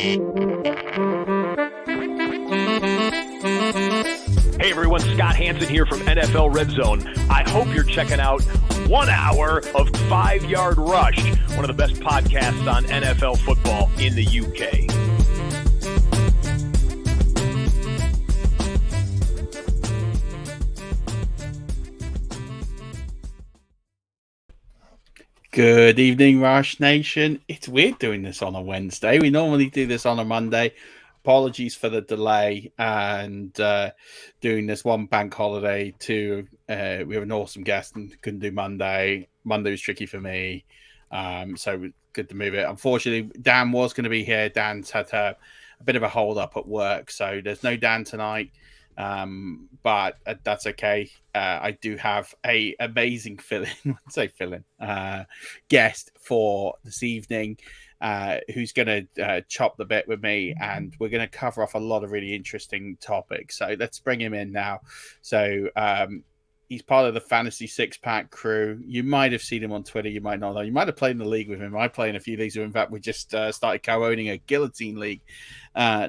Hey everyone, Scott Hansen here from NFL Red Zone. I hope you're checking out 1 hour of 5-Yard Rush, one of the best podcasts on NFL football in the UK. Good evening, Rush Nation. It's weird doing this on a Wednesday. We normally do this on a Monday. Apologies for the delay and doing this one bank holiday too. We have an awesome guest and couldn't do Monday. Monday was tricky for me, so good to move it. Unfortunately, Dan was going to be here. Dan's had a bit of a hold up at work, so there's no Dan tonight. But that's okay. I do have a amazing guest for this evening, who's going to chop the bit with me, and we're going to cover off a lot of really interesting topics. So let's bring him in now. So he's part of the Fantasy Six Pack crew. You might have seen him on Twitter. You might not know. You might have played in the league with him. I play in a few leagues with him. In fact, we just started co-owning a Guillotine League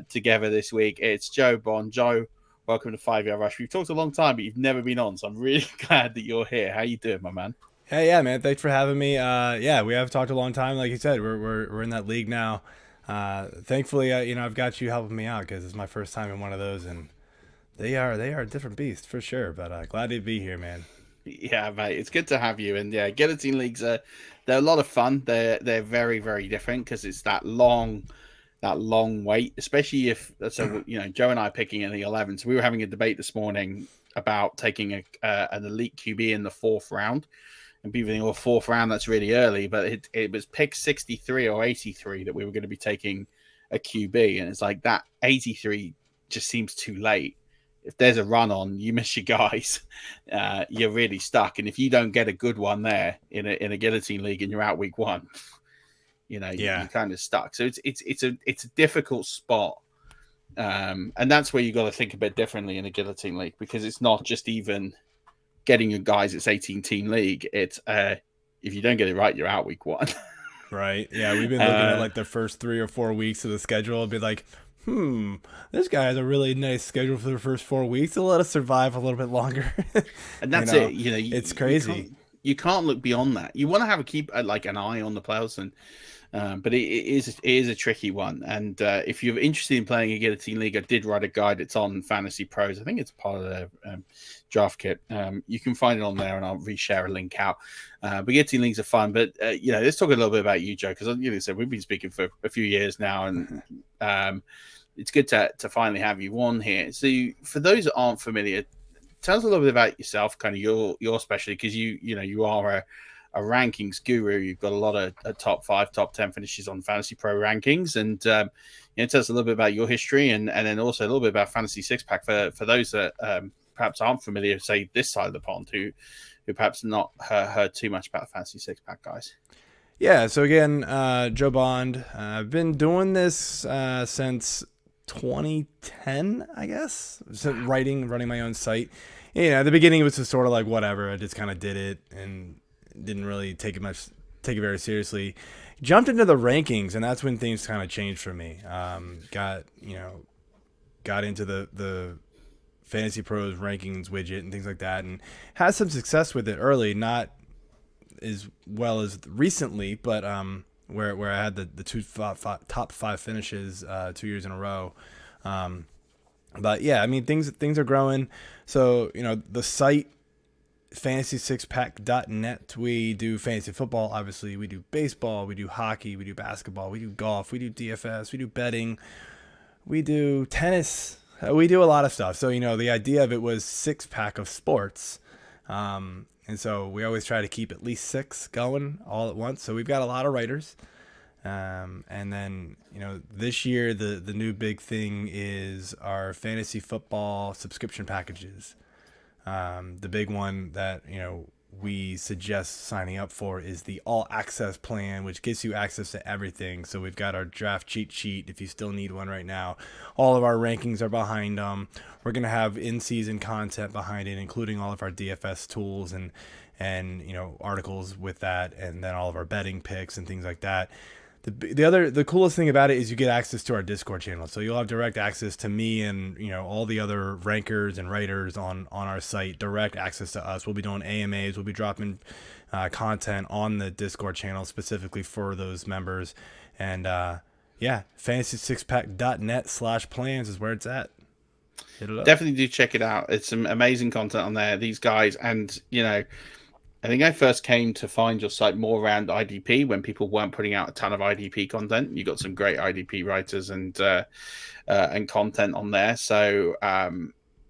together this week. It's Joe Bond. Joe, welcome to 5-Yard Rush. We've talked a long time, but you've never been on, so I'm really glad that you're here. How you doing, my man? Hey, yeah, man. Thanks for having me. Yeah, we have talked a long time. Like you said, we're in that league now. Thankfully, I've got you helping me out because it's my first time in one of those, and they are a different beast for sure. But glad to be here, man. Yeah, mate. It's good to have you. And yeah, Guillotine Leagues they're a lot of fun. They're very, very different because it's that long wait, especially if Joe and I are picking in the 11. So we were having a debate this morning about taking an elite QB in the 4th round, and people think, well, 4th round, that's really early, but it was pick 63 or 83 that we were going to be taking a QB, and it's like that 83 just seems too late. If there's a run on, you miss your guys, you're really stuck, and if you don't get a good one there in a Guillotine League and you're out week 1, you're kind of stuck. So it's a difficult spot, and that's where you got to think a bit differently in a Guillotine League, because it's not just even getting your guys. It's 18-team league. It's if you don't get it right, you're out week 1. Right. Yeah, we've been looking at like the first 3 or 4 weeks of the schedule and be like, this guy has a really nice schedule for the first 4 weeks. It'll let us survive a little bit longer. And that's it. It's crazy. You can't look beyond that. You want to keep like an eye on the playoffs, but it is a tricky one. And if you're interested in playing a Guillotine League, I did write a guide. It's on Fantasy Pros. I think it's part of their draft kit. You can find it on there, and I'll reshare a link out. But Guillotine Leagues are fun. But let's talk a little bit about you, Joe, because so we've been speaking for a few years now, and it's good to finally have you on here. So for those that aren't familiar, tell us a little bit about yourself, kind of your specialty, because you are a rankings guru. You've got a lot of top 5, top 10 finishes on Fantasy Pro rankings, and tell us a little bit about your history, and then also a little bit about Fantasy Six Pack for those that perhaps aren't familiar, say this side of the pond, who perhaps not heard too much about Fantasy Six Pack guys. Yeah. So again, Joe Bond. I've been doing this since 2010, I guess. So running my own site. At the beginning it was just sort of like whatever. I just kind of did it and didn't really take it very seriously. Jumped into the rankings, and that's when things kind of changed for me. Got into the Fantasy Pros rankings widget and things like that, and had some success with it early, not as well as recently, but where I had the top 5 finishes 2 years in a row. But yeah, I mean, things are growing. So, the site, fantasy6pack.net, we do fantasy football, obviously. We do baseball, we do hockey, we do basketball, we do golf, we do DFS, we do betting, we do tennis. We do a lot of stuff. So, the idea of it was 6-pack of sports. And so we always try to keep at least 6 going all at once. So we've got a lot of writers. And then, this year, the new big thing is our fantasy football subscription packages. The big one that, we suggest signing up for is the all access plan, which gives you access to everything. So we've got our draft cheat sheet if you still need one right now. All of our rankings are behind them. We're going to have in-season content behind it, including all of our DFS tools and articles with that, and then all of our betting picks and things like that. The coolest thing about it is you get access to our Discord channel. So you'll have direct access to me and all the other rankers and writers on our site. Direct access to us. We'll be doing AMAs. We'll be dropping content on the Discord channel specifically for those members. And fantasy6pack.net/plans is where it's at. Hit it up. Definitely do check it out. It's some amazing content on there. These guys, and I think I first came to find your site more around IDP when people weren't putting out a ton of IDP content. You got some great IDP writers and content on there. So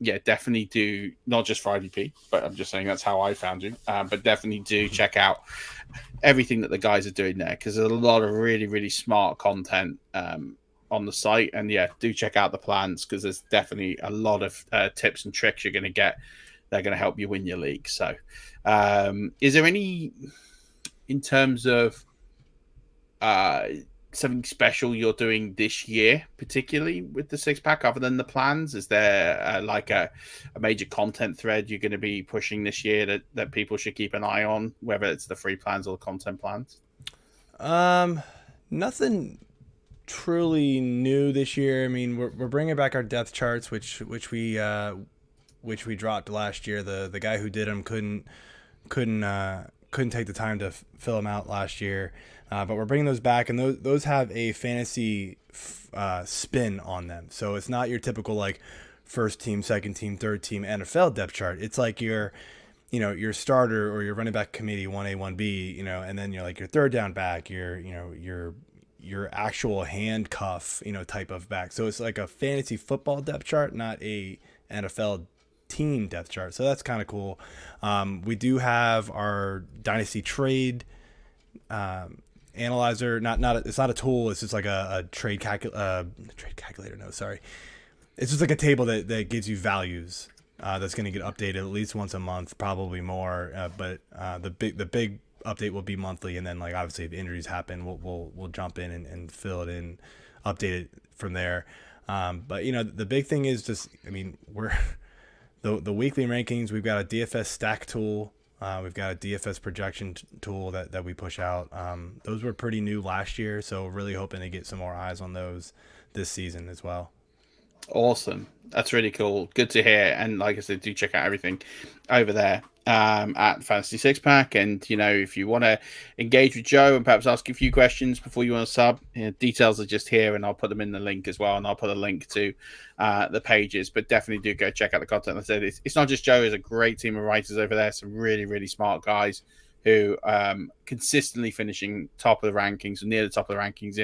definitely do, not just for IDP, but I'm just saying that's how I found you. But definitely do check out everything that the guys are doing there, because there's a lot of really, really smart content on the site. And do check out the plans, because there's definitely a lot of tips and tricks you're going to get. They're going to help you win your league. So is there any, in terms of something special you're doing this year, particularly with the 6-pack, other than the plans? Is there like a major content thread you're going to be pushing this year that people should keep an eye on, whether it's the free plans or the content plans? Nothing truly new this year. I mean, we're bringing back our depth charts, which we dropped last year. The guy who did them couldn't take the time to fill them out last year, but we're bringing those back, and those have a fantasy spin on them. So it's not your typical like first team, second team, third team NFL depth chart. It's like your starter or your running back committee 1A 1B, and then you're like your third down back, your actual handcuff type of back. So it's like a fantasy football depth chart, not a NFL team depth chart. So that's kind of cool. We do have our dynasty trade analyzer. It's not a tool. It's just like a trade calculator. No, sorry. It's just like a table that gives you values. That's going to get updated at least once a month, probably more. But the big update will be monthly, and then like obviously if injuries happen, we'll jump in and fill it in, update it from there. But the big thing is just, we're the weekly rankings. We've got a DFS stack tool. We've got a DFS projection tool that we push out. Those were pretty new last year, so really hoping to get some more eyes on those this season as well. Awesome. That's really cool. Good to hear. And like I said, do check out everything over there at Fantasy 6-Pack. And, if you want to engage with Joe and perhaps ask a few questions before you want to sub, details are just here, and I'll put them in the link as well. And I'll put a link to the pages. But definitely do go check out the content. I said it's not just Joe. There's a great team of writers over there. Some really, really smart guys who consistently finishing top of the rankings, or near the top of the rankings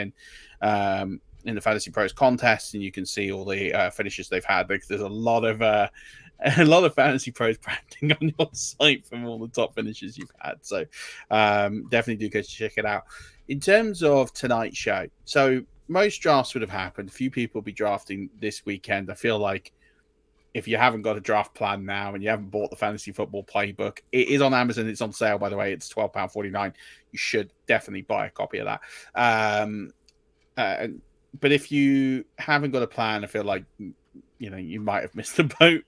in the Fantasy Pros contest, and you can see all the finishes they've had, because there's a lot of Fantasy Pros branding on your site from all the top finishes you've had. So definitely do go check it out. In terms of tonight's show, so most drafts would have happened. A few people will be drafting this weekend. I feel like if you haven't got a draft plan now and you haven't bought the Fantasy Football Playbook, it is on Amazon. It's on sale, by the way. It's £12.49. You should definitely buy a copy of that. But if you haven't got a plan, I feel like, you might have missed the boat.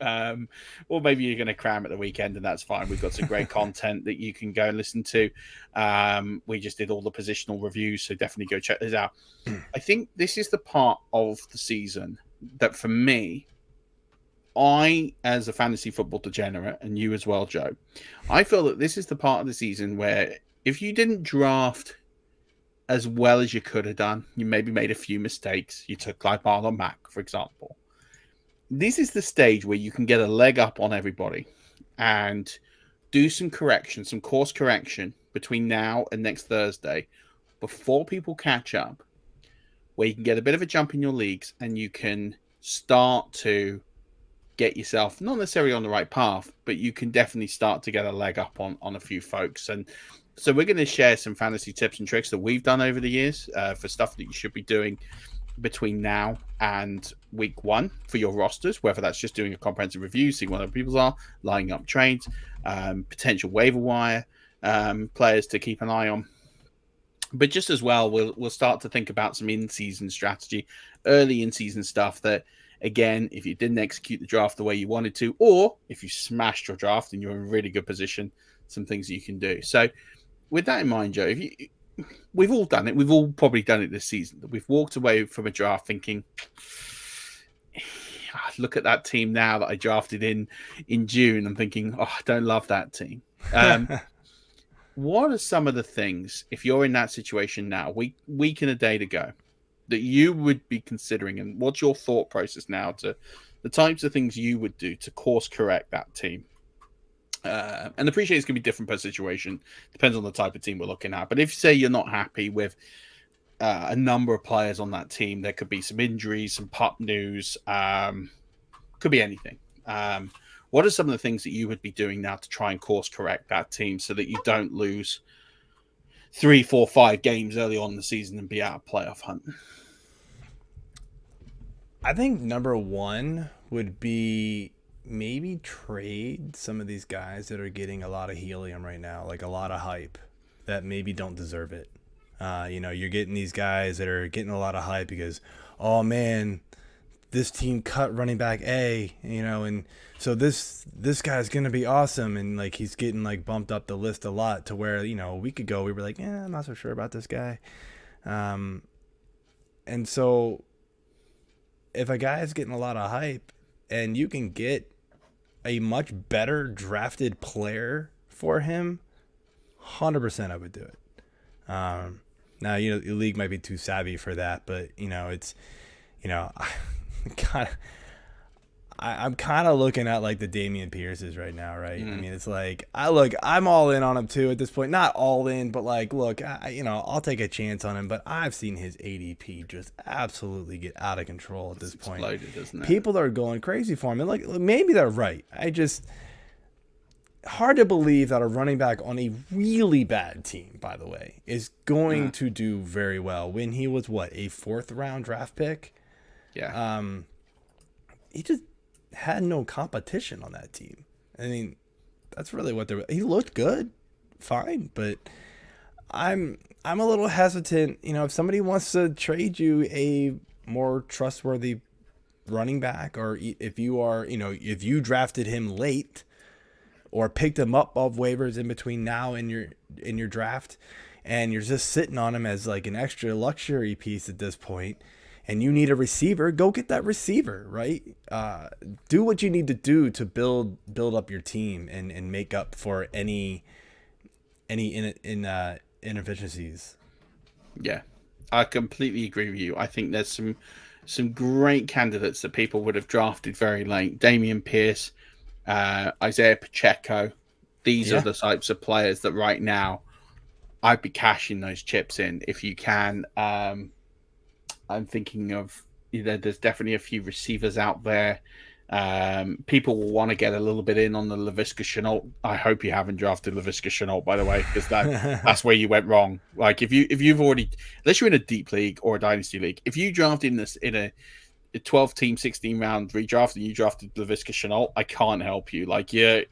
Or maybe you're going to cram at the weekend, and that's fine. We've got some great content that you can go and listen to. We just did all the positional reviews, so definitely go check this out. I think this is the part of the season that, for me, I, as a fantasy football degenerate, and you as well, Joe, I feel that this is the part of the season where if you didn't draft as well as you could have done, you maybe made a few mistakes. You took Clyde Marlon Mack, for example. This is the stage where you can get a leg up on everybody and do some correction, some course correction between now and next Thursday before people catch up, where you can get a bit of a jump in your leagues and you can start to get yourself not necessarily on the right path, but you can definitely start to get a leg up on a few folks. And so we're going to share some fantasy tips and tricks that we've done over the years for stuff that you should be doing between now and week one for your rosters, whether that's just doing a comprehensive review, seeing what other people's are, lining up trades, potential waiver wire players to keep an eye on. But just as well, we'll start to think about some in-season strategy, early in-season stuff that, again, if you didn't execute the draft the way you wanted to, or if you smashed your draft and you're in a really good position, some things you can do. So with that in mind, Joe, we've all done it. We've all probably done it this season. We've walked away from a draft thinking, look at that team now that I drafted in June. I'm thinking, oh, I don't love that team. What are some of the things, if you're in that situation now, week and a day to go, that you would be considering, and what's your thought process now to the types of things you would do to course correct that team? And appreciate it's going to be different per situation. Depends on the type of team we're looking at. But if you say you're not happy with a number of players on that team, there could be some injuries, some pup news, could be anything. What are some of the things that you would be doing now to try and course correct that team so that you don't lose 3, 4, 5 games early on in the season and be out of playoff hunt? I think number one would be maybe trade some of these guys that are getting a lot of helium right now, like a lot of hype that maybe don't deserve it. You're getting these guys that are getting a lot of hype because, oh man, this team cut running back A, and so this guy's going to be awesome. And like, he's getting like bumped up the list a lot to where, a week ago we were like, I'm not so sure about this guy. And so if a guy is getting a lot of hype and you can get a much better drafted player for him, 100% I would do it. Now, the league might be too savvy for that, but I'm kind of looking at like the Damian Pierces right now, right? I mean, it's like I'm all in on him too at this point. Not all in, but like, look, I'll take a chance on him. But I've seen his ADP just absolutely get out of control at this point. Exploded, isn't it? People are going crazy for him, and like maybe they're right. Hard to believe that a running back on a really bad team, by the way, is going to do very well when he was a 4th round draft pick. Yeah. He just had no competition on that team. I mean, that's really what he looked good, fine, but I'm a little hesitant. If somebody wants to trade you a more trustworthy running back, or if you are, if you drafted him late or picked him up off waivers in between now and your draft, and you're just sitting on him as like an extra luxury piece at this point, and you need a receiver, go get that receiver, right? Do what you need to do to build up your team and make up for any inefficiencies. Yeah, I completely agree with you. I think there's some great candidates that people would have drafted very late. Damian Pierce, Isaiah Pacheco. These are the types of players that right now I'd be cashing those chips in if you can. I'm thinking of, there's definitely a few receivers out there. People will want to get a little bit in on the Laviska Shenault. I hope you haven't drafted Laviska Shenault, by the way, because that's where you went wrong. Like if you've already, unless you're in a deep league or a dynasty league, if you drafted in a 12-team, 16-round redraft and you drafted Laviska Shenault, I can't help you. Like you're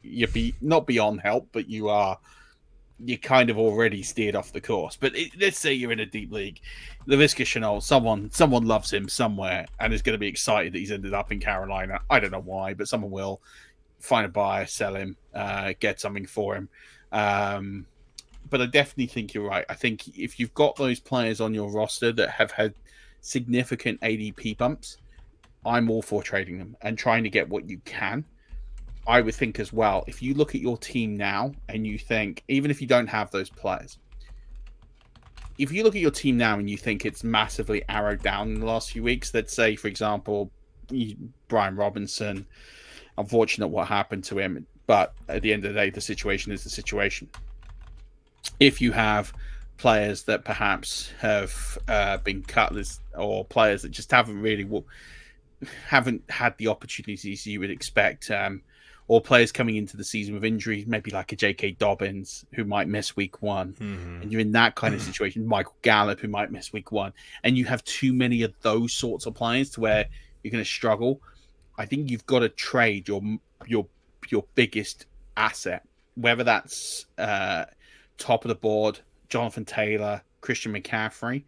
not beyond help, but you kind of already steered off the course. But let's say you're in a deep league, Laviska Shenault, someone loves him somewhere and is going to be excited that he's ended up in Carolina. I don't know why, but someone will find a buyer, sell him, get something for him. But I definitely think you're right. I think if you've got those players on your roster that have had significant ADP bumps, I'm all for trading them and trying to get what you can. I would think as well, if you look at your team now and you think, even if you don't have those players, if you look at your team now and you think it's massively arrowed down in the last few weeks, let's say, for example, Brian Robinson, unfortunate what happened to him, but at the end of the day, the situation is the situation. If you have players that perhaps have been cut, or players that just haven't had the opportunities you would expect, or players coming into the season with injuries, maybe like a J.K. Dobbins who might miss week 1, and you're in that kind of situation, Michael Gallup who might miss week 1, and you have too many of those sorts of players to where you're going to struggle. I think you've got to trade your biggest asset, whether that's top of the board, Jonathan Taylor, Christian McCaffrey,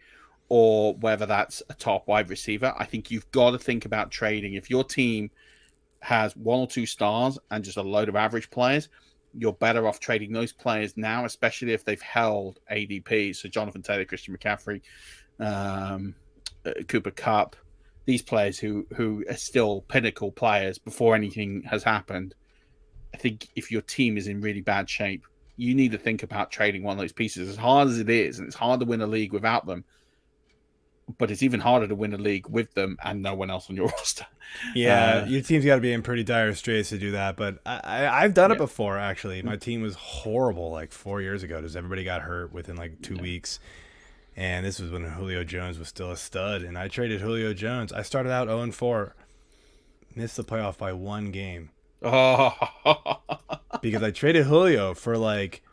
or whether that's a top wide receiver. I think you've got to think about trading. If your team has 1 or 2 stars and just a load of average players, you're better off trading those players now, especially if they've held ADP. So Jonathan Taylor, Christian McCaffrey, Cooper Kupp, these players who are still pinnacle players before anything has happened. I think if your team is in really bad shape, you need to think about trading one of those pieces. As hard as it is, and it's hard to win a league without them, but it's even harder to win a league with them and no one else on your roster. Yeah, your team's got to be in pretty dire straits to do that. But I've done it before, actually. My team was horrible like 4 years ago because everybody got hurt within like 2 weeks. And this was when Julio Jones was still a stud. And I traded Julio Jones. I started out 0-4, missed the playoff by 1 game. Because I traded Julio for like,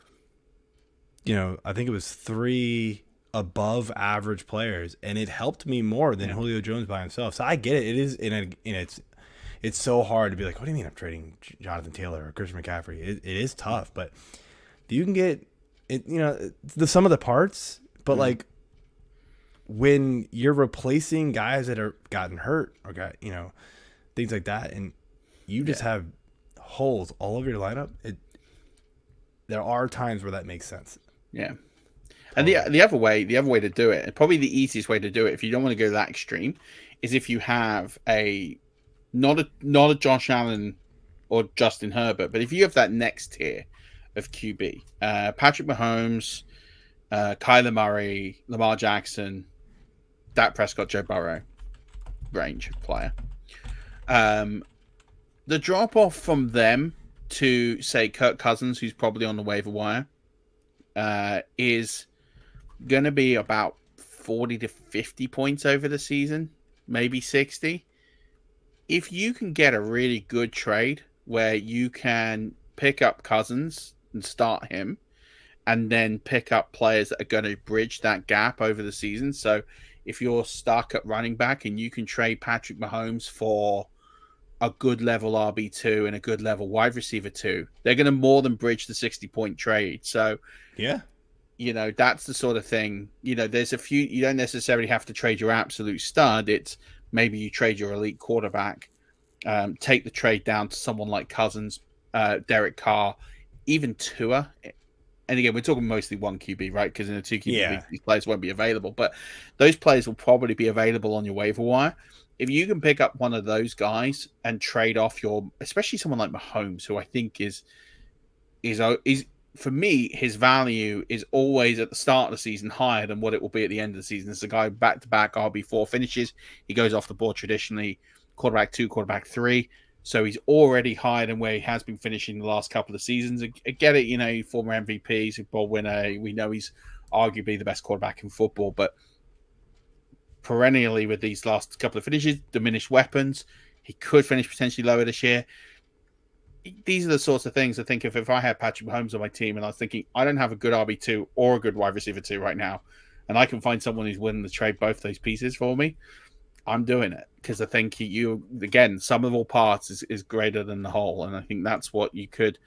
I think it was 3 above average players, and it helped me more than Julio Jones by himself. So I get it. It is it's so hard to be like, what do you mean I'm trading Jonathan Taylor or Christian McCaffrey? It is tough, but you can get it. The sum of the parts, but like when you're replacing guys that are gotten hurt or got things like that, and you just have holes all over your lineup. There are times where that makes sense. Yeah. And the other way to do it, and probably the easiest way to do it, if you don't want to go that extreme, is if you have not a Josh Allen or Justin Herbert, but if you have that next tier of QB, Patrick Mahomes, Kyler Murray, Lamar Jackson, Dak Prescott, Joe Burrow, range player. The drop off from them to say Kirk Cousins, who's probably on the waiver wire, is going to be about 40 to 50 points over the season, maybe 60. If you can get a really good trade where you can pick up Cousins and start him, and then pick up players that are going to bridge that gap over the season. So if you're stuck at running back and you can trade Patrick Mahomes for a good level RB2 and a good level wide receiver 2, they're going to more than bridge the 60-point trade. So, that's the sort of thing. There's a few, you don't necessarily have to trade your absolute stud. It's maybe you trade your elite quarterback, take the trade down to someone like Cousins, Derek Carr, even Tua. And again, we're talking mostly one QB, right? Because in a 2 QB league, these players won't be available. But those players will probably be available on your waiver wire. If you can pick up one of those guys and trade off especially someone like Mahomes, who I think is for me, his value is always at the start of the season higher than what it will be at the end of the season. It's a guy back-to-back RB4 finishes. He goes off the board traditionally, quarterback 2, quarterback 3. So he's already higher than where he has been finishing the last couple of seasons. I get it, former MVP, Super Bowl winner. We know he's arguably the best quarterback in football, but perennially with these last couple of finishes, diminished weapons. He could finish potentially lower this year. These are the sorts of things I think if I had Patrick Mahomes on my team and I was thinking, I don't have a good RB2 or a good wide receiver 2 right now, and I can find someone who's willing to trade both those pieces for me, I'm doing it. Because I think sum of all parts is greater than the whole. And I think that's what you could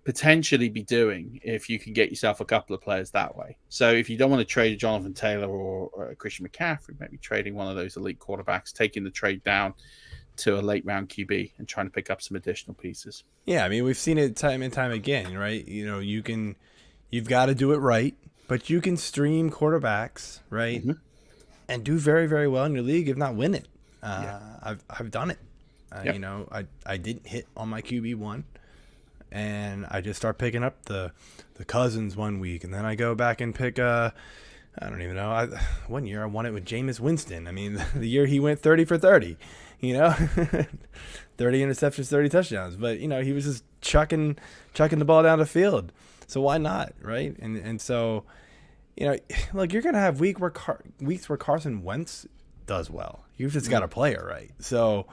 potentially be doing if you can get yourself a couple of players that way. So if you don't want to trade Jonathan Taylor or Christian McCaffrey, maybe trading one of those elite quarterbacks, taking the trade down to a late round QB and trying to pick up some additional pieces. Yeah, I mean, we've seen it time and time again, right? You've got to do it right, but you can stream quarterbacks, right? Mm-hmm. And do very, very well in your league, if not win it. I've done it. I didn't hit on my QB1, and I just start picking up the Cousins one week, and then I go back and pick I don't even know. One year I won it with Jameis Winston. I mean, the year he went 30 for 30, 30 interceptions, 30 touchdowns. But, he was just chucking the ball down the field. So why not, right? And so, look, you're going to have weeks where Carson Wentz does well. You've just got to play it right. So,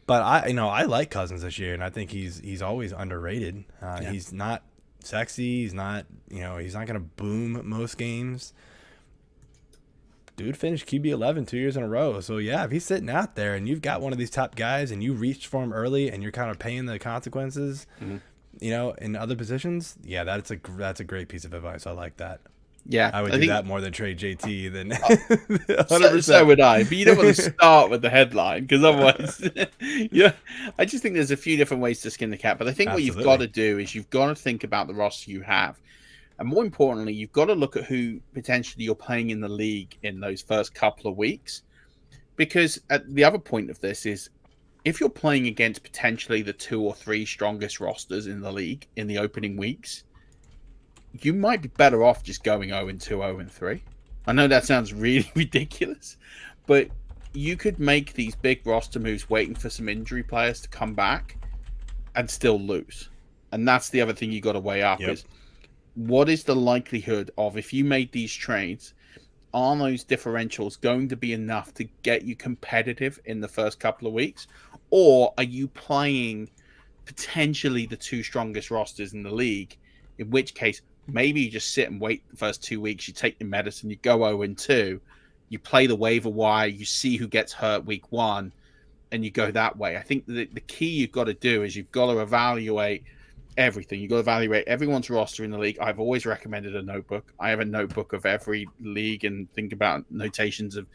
but I like Cousins this year, and I think he's always underrated. He's not sexy. He's not, he's not going to boom most games. Dude finished QB 11 2 years in a row. So yeah, if he's sitting out there and you've got one of these top guys and you reached for him early and you're kind of paying the consequences, in other positions, yeah, that's a great piece of advice. I like that. Yeah, I would do that more than trade JT than 100%. So would I. But you don't want to start with the headline because otherwise, yeah. I just think there's a few different ways to skin the cat. But I think what you've got to do is you've got to think about the roster you have. And more importantly, you've got to look at who potentially you're playing in the league in those first couple of weeks. Because the other point of this is if you're playing against potentially the 2 or 3 strongest rosters in the league in the opening weeks, you might be better off just going 0-2, 0-3. I know that sounds really ridiculous, but you could make these big roster moves waiting for some injury players to come back and still lose. And that's the other thing you got to weigh up is what is the likelihood of, if you made these trades, are those differentials going to be enough to get you competitive in the first couple of weeks? Or are you playing potentially the 2 strongest rosters in the league, in which case maybe you just sit and wait the first 2 weeks, you take your medicine, you go 0-2, you play the waiver wire, you see who gets hurt week 1, and you go that way. I think the key you've got to do is you've got to evaluate everything. You've got to evaluate everyone's roster in the league. I've always recommended a notebook. I have a notebook of every league and think about notations of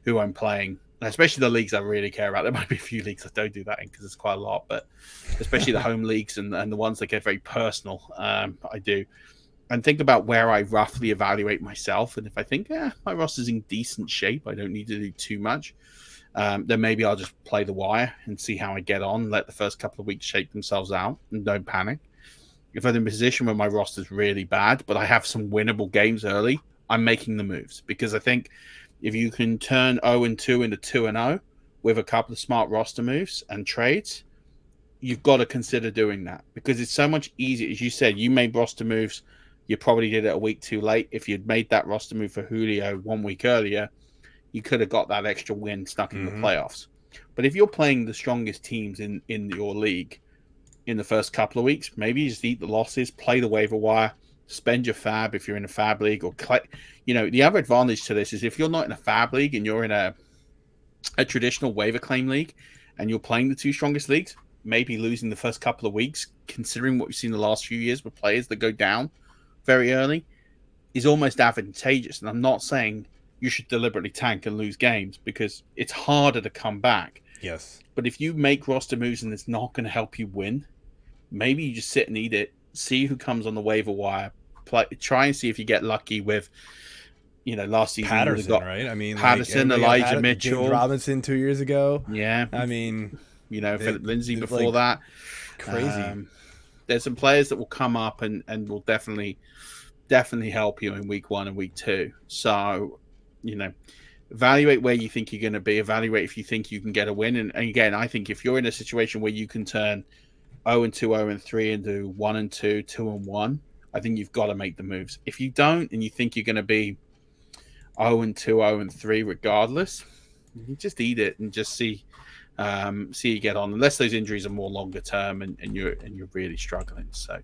who I'm playing, especially the leagues I really care about. There might be a few leagues I don't do that in because it's quite a lot, but especially the home leagues and the ones that get very personal, I do. And think about where I roughly evaluate myself. And if I think, my roster's in decent shape, I don't need to do too much, then maybe I'll just play the wire and see how I get on, let the first couple of weeks shake themselves out and don't panic. If I'm in a position where my roster's really bad, but I have some winnable games early, I'm making the moves. Because I think if you can turn 0-2 into 2-0 with a couple of smart roster moves and trades, you've got to consider doing that. Because it's so much easier. As you said, you made roster moves. You probably did it a week too late. If you'd made that roster move for Julio 1 week earlier, you could have got that extra win stuck in the playoffs. But if you're playing the strongest teams in your league in the first couple of weeks, maybe you just eat the losses, play the waiver wire, spend your fab if you're in a fab league. Or the other advantage to this is if you're not in a fab league and you're in a traditional waiver claim league and you're playing the 2 strongest leagues, maybe losing the first couple of weeks, considering what we've seen the last few years with players that go down very early, is almost advantageous. And I'm not saying you should deliberately tank and lose games because it's harder to come back. Yes. But if you make roster moves and it's not going to help you win, maybe you just sit and eat it, see who comes on the waiver wire, try and see if you get lucky with, last season. Patterson, right? I mean, Patterson, Elijah Mitchell. James Robinson 2 years ago. Yeah. I mean, Philip Lindsay before that. Crazy. There's some players that will come up and will definitely help you in week 1 and week 2. So, evaluate where you think you're going to be. Evaluate if you think you can get a win. And again, I think if you're in a situation where you can turn 0-2, 0-3 into 1-2, 2-1, I think you've got to make the moves. If you don't, and you think you're going to be 0-2, 0-3 regardless, you just eat it and just see you get on. Unless those injuries are more longer term and you're really struggling. So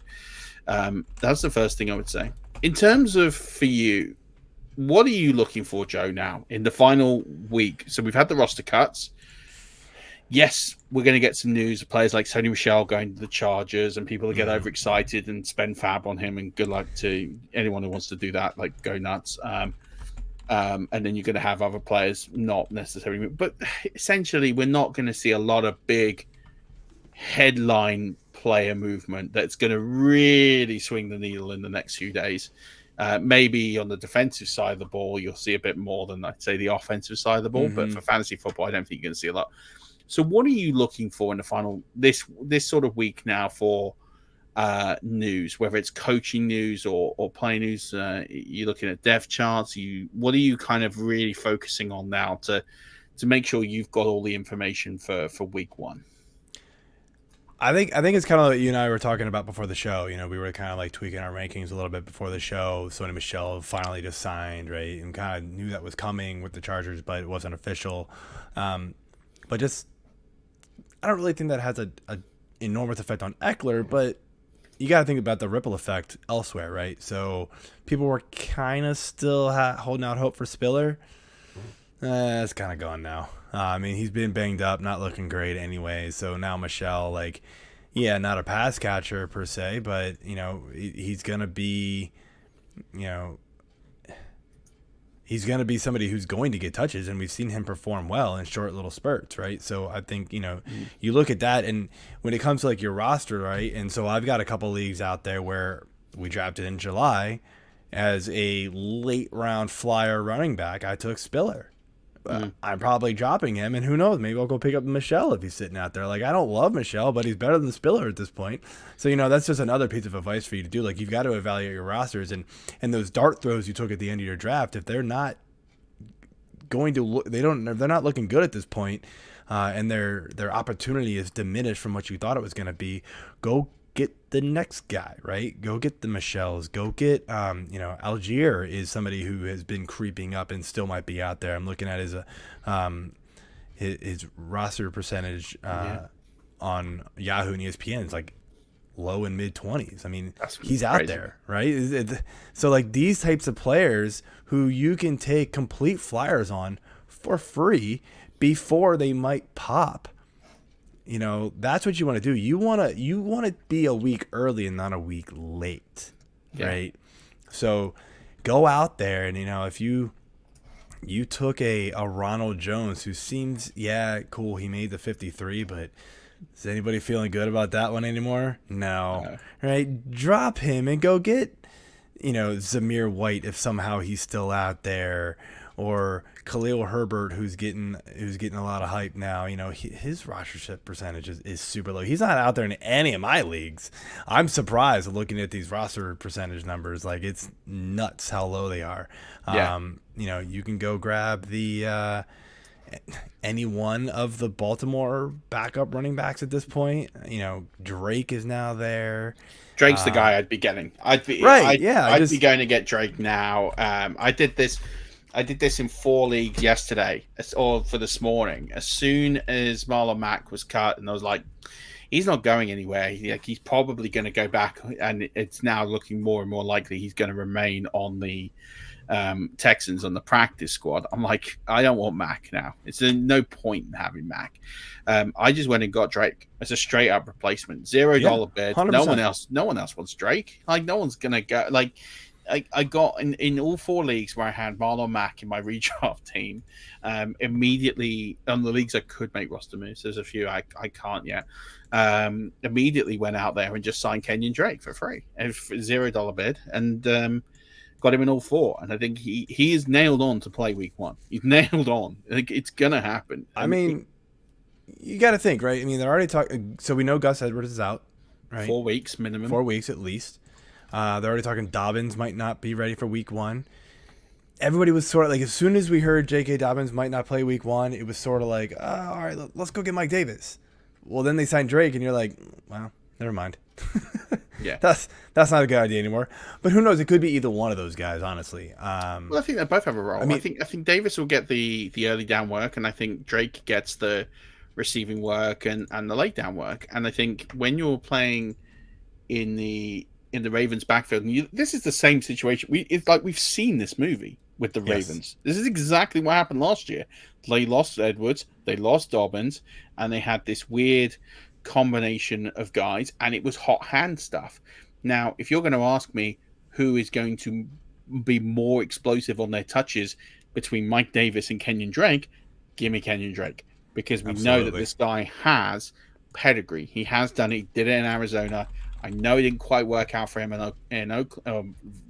that's the first thing I would say. In terms of for you, what are you looking for, Joe, now in the final week? So we've had the roster cuts. Yes, we're going to get some news of players like Sony Michel going to the Chargers, and people will get overexcited and spend fab on him. And good luck to anyone who wants to do that. Like, go nuts. And then you're going to have other players not necessarily. But essentially, we're not going to see a lot of big headline player movement that's going to really swing the needle in the next few days. Maybe on the defensive side of the ball, you'll see a bit more than, I'd say, the offensive side of the ball. But for fantasy football, I don't think you're going to see a lot. So what are you looking for in the final, this sort of week now for news, whether it's coaching news or play news? You're looking at depth charts. What are you kind of really focusing on now to make sure you've got all the information for week 1? I think it's kind of like you and I were talking about before the show. We were kind of like tweaking our rankings a little bit before the show. Sony Michel finally just signed, right? And kind of knew that was coming with the Chargers, but it wasn't official. But just, I don't really think that has an enormous effect on Eckler, but you got to think about the ripple effect elsewhere, right? So people were kind of still holding out hope for Spiller. It's kind of gone now. I mean, he's been banged up, not looking great anyway. So now Michel, not a pass catcher per se, but, he's going to be, he's going to be somebody who's going to get touches, and we've seen him perform well in short little spurts, right? So I think, you look at that, and when it comes to like your roster, right? And so I've got a couple leagues out there where we drafted in July as a late round flyer running back. I took Spiller. I'm probably dropping him, and who knows? Maybe I'll go pick up Michelle if he's sitting out there. Like, I don't love Michelle, but he's better than Spiller at this point. So, that's just another piece of advice for you to do. Like, you've got to evaluate your rosters, and those dart throws you took at the end of your draft, if they're not going to look, they're not looking good at this point, and their opportunity is diminished from what you thought it was going to be, go get the next guy, right? Go get the Michelles. Go get, Algier is somebody who has been creeping up and still might be out there. I'm looking at his roster percentage on Yahoo and ESPN. It's like low and mid 20s. I mean, he's out there, right? So like these types of players who you can take complete flyers on for free before they might pop. That's what you want to do. You want to be a week early and not a week late, right? So go out there and, if you took a Ronald Jones who seems, cool, he made the 53, but is anybody feeling good about that one anymore? No. Right? Drop him and go get, Zamir White if somehow he's still out there, or Khalil Herbert, who's getting a lot of hype now. His rostership percentage is super low. He's not out there in any of my leagues. I'm surprised looking at these roster percentage numbers. Like, it's nuts how low they are. Yeah. You can go grab the any one of the Baltimore backup running backs at this point. Drake is now there. Drake's the guy I'd be getting. I'd be going to get Drake now. I did this in 4 leagues yesterday, or for this morning. As soon as Marlon Mack was cut, and I was like, he's not going anywhere. He's probably going to go back, and it's now looking more and more likely he's going to remain on the Texans on the practice squad. I'm like, I don't want Mack now. It's no point in having Mack. I just went and got Drake as a straight up replacement, $0 bid. 100%. No one else wants Drake. Like, no one's going to go. Like, I got in all 4 leagues where I had Marlon Mack in my redraft team, immediately on the leagues I could make roster moves. There's a few I can't yet. Immediately went out there and just signed Kenyon Drake for free, $0 bid, and got him in all 4. And I think he is nailed on to play week 1. He's nailed on. Like, it's gonna happen. I mean, you got to think, right? I mean, they're already talking. So we know Gus Edwards is out, right? 4 weeks minimum. 4 weeks at least. They're already talking Dobbins might not be ready for week 1. Everybody was sort of like, as soon as we heard J.K. Dobbins might not play week 1, it was sort of like, all right, let's go get Mike Davis. Well, then they signed Drake, and you're like, well, never mind. Yeah, that's not a good idea anymore. But who knows? It could be either one of those guys, honestly. Well, I think they both have a role. I mean, I think Davis will get the early down work, and I think Drake gets the receiving work and the late down work. And I think when you're playing in the Ravens backfield, and this is the same situation. It's like we've seen this movie with the Ravens. This is exactly what happened last year. They lost Edwards, they lost Dobbins, and they had this weird combination of guys, and it was hot hand stuff. Now, if you're going to ask me who is going to be more explosive on their touches between Mike Davis and Kenyon Drake, give me Kenyon Drake, because we know that this guy has pedigree. He has done it. He did it in Arizona. I know it didn't quite work out for him in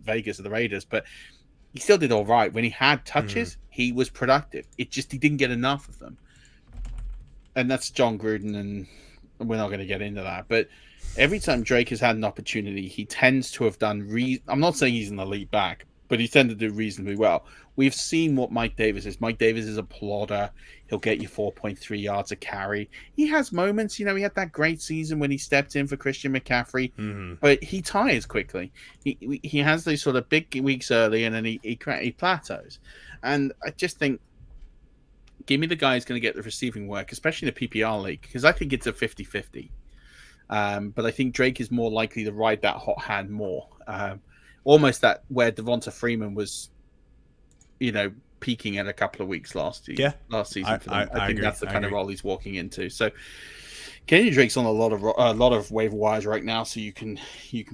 Vegas or the Raiders, but he still did all right. When he had touches, he was productive. He didn't get enough of them. And that's John Gruden, and we're not going to get into that. But every time Drake has had an opportunity, he tends to have done... I'm not saying he's an elite back, but he tended to do reasonably well. We've seen what Mike Davis is. Mike Davis is a plodder. He'll get you 4.3 yards a carry. He has moments. He had that great season when he stepped in for Christian McCaffrey, but he tires quickly. He has these sort of big weeks early, and then he plateaus. And I just think, give me the guy who's going to get the receiving work, especially in the PPR league, because I think it's a 50-50. But I think Drake is more likely to ride that hot hand more. Almost that where Devonta Freeman was, peaking at a couple of weeks last season for them. I think that's the kind of role he's walking into. So Kenyon Drake's on a lot of waiver wires right now, so you can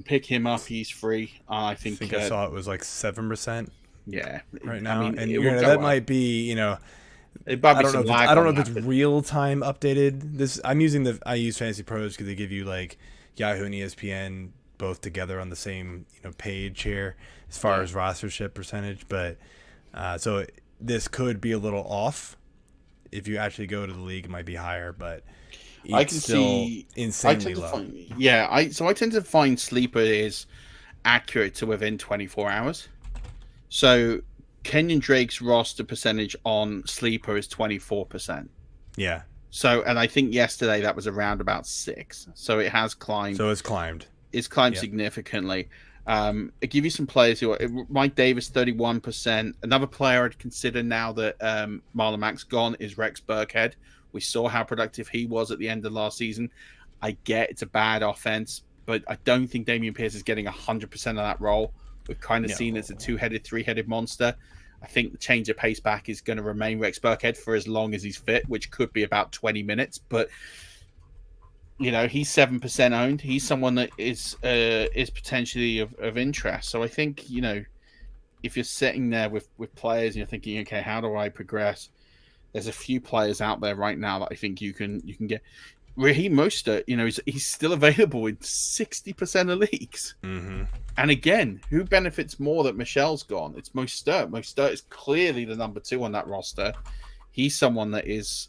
pick him up. He's free. I think I saw it was like 7% Yeah, right now, I mean, and it will go that up. might be, It might I be don't know. some lag I don't know on if that, it's but real time updated. I use Fantasy Pros because they give you like Yahoo and ESPN both together on the same page here as far as rostership percentage. But so this could be a little off. If you actually go to the league, it might be higher, but it's I can still see. insanely low. I tend to find sleeper is accurate to within 24 hours. So Kenyon Drake's roster percentage on sleeper is 24%. Yeah. So, and I think yesterday that was around about 6. So it has climbed. So it's climbed. It's climbed Yep. significantly. I give you some players who are Mike Davis, 31%. Another player I'd consider now that Marlon Mack's gone is Rex Burkhead. We saw how productive he was at the end of last season. I get it's a bad offense, but I don't think Dameon Pierce is getting 100% of that role. We've kind of seen it's a two-headed, three-headed monster. I think the change of pace back is going to remain Rex Burkhead for as long as he's fit, which could be about 20 minutes. But, he's 7% owned. He's someone that is potentially of interest. So I think, if you're sitting there with players and you're thinking, okay, how do I progress? There's a few players out there right now that I think you can get. Raheem Mostert, he's still available in 60% of leagues. Mm-hmm. And again, who benefits more that Michelle's gone? It's Mostert. Mostert is clearly the number 2 on that roster. He's someone that is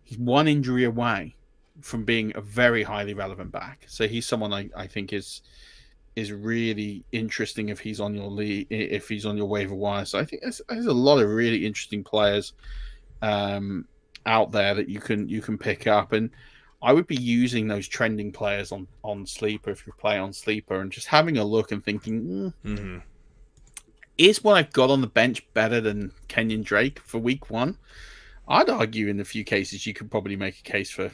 he's one injury away from being a very highly relevant back. So he's someone I think is really interesting if he's on your league, if he's on your waiver wire. So I think there's a lot of really interesting players out there that you can pick up, and I would be using those trending players on Sleeper if you play on Sleeper and just having a look and thinking, is what I've got on the bench better than Kenyon Drake for week 1? I'd argue in a few cases you could probably make a case for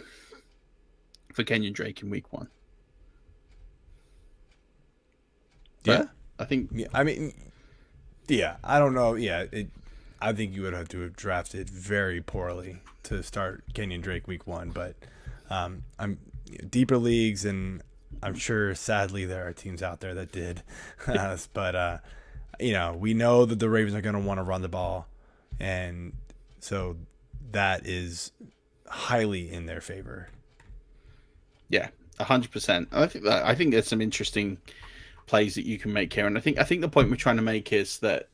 Kenyon Drake in week 1. But Yeah, I think. Yeah, I mean, yeah, I don't know. Yeah, I think you would have to have drafted very poorly to start Kenyon Drake week 1, but I'm deeper leagues, and I'm sure sadly there are teams out there that did, but we know that the Ravens are going to want to run the ball, and so that is highly in their favor. Yeah, 100%. I think there's some interesting plays that you can make here, and I think the point we're trying to make is that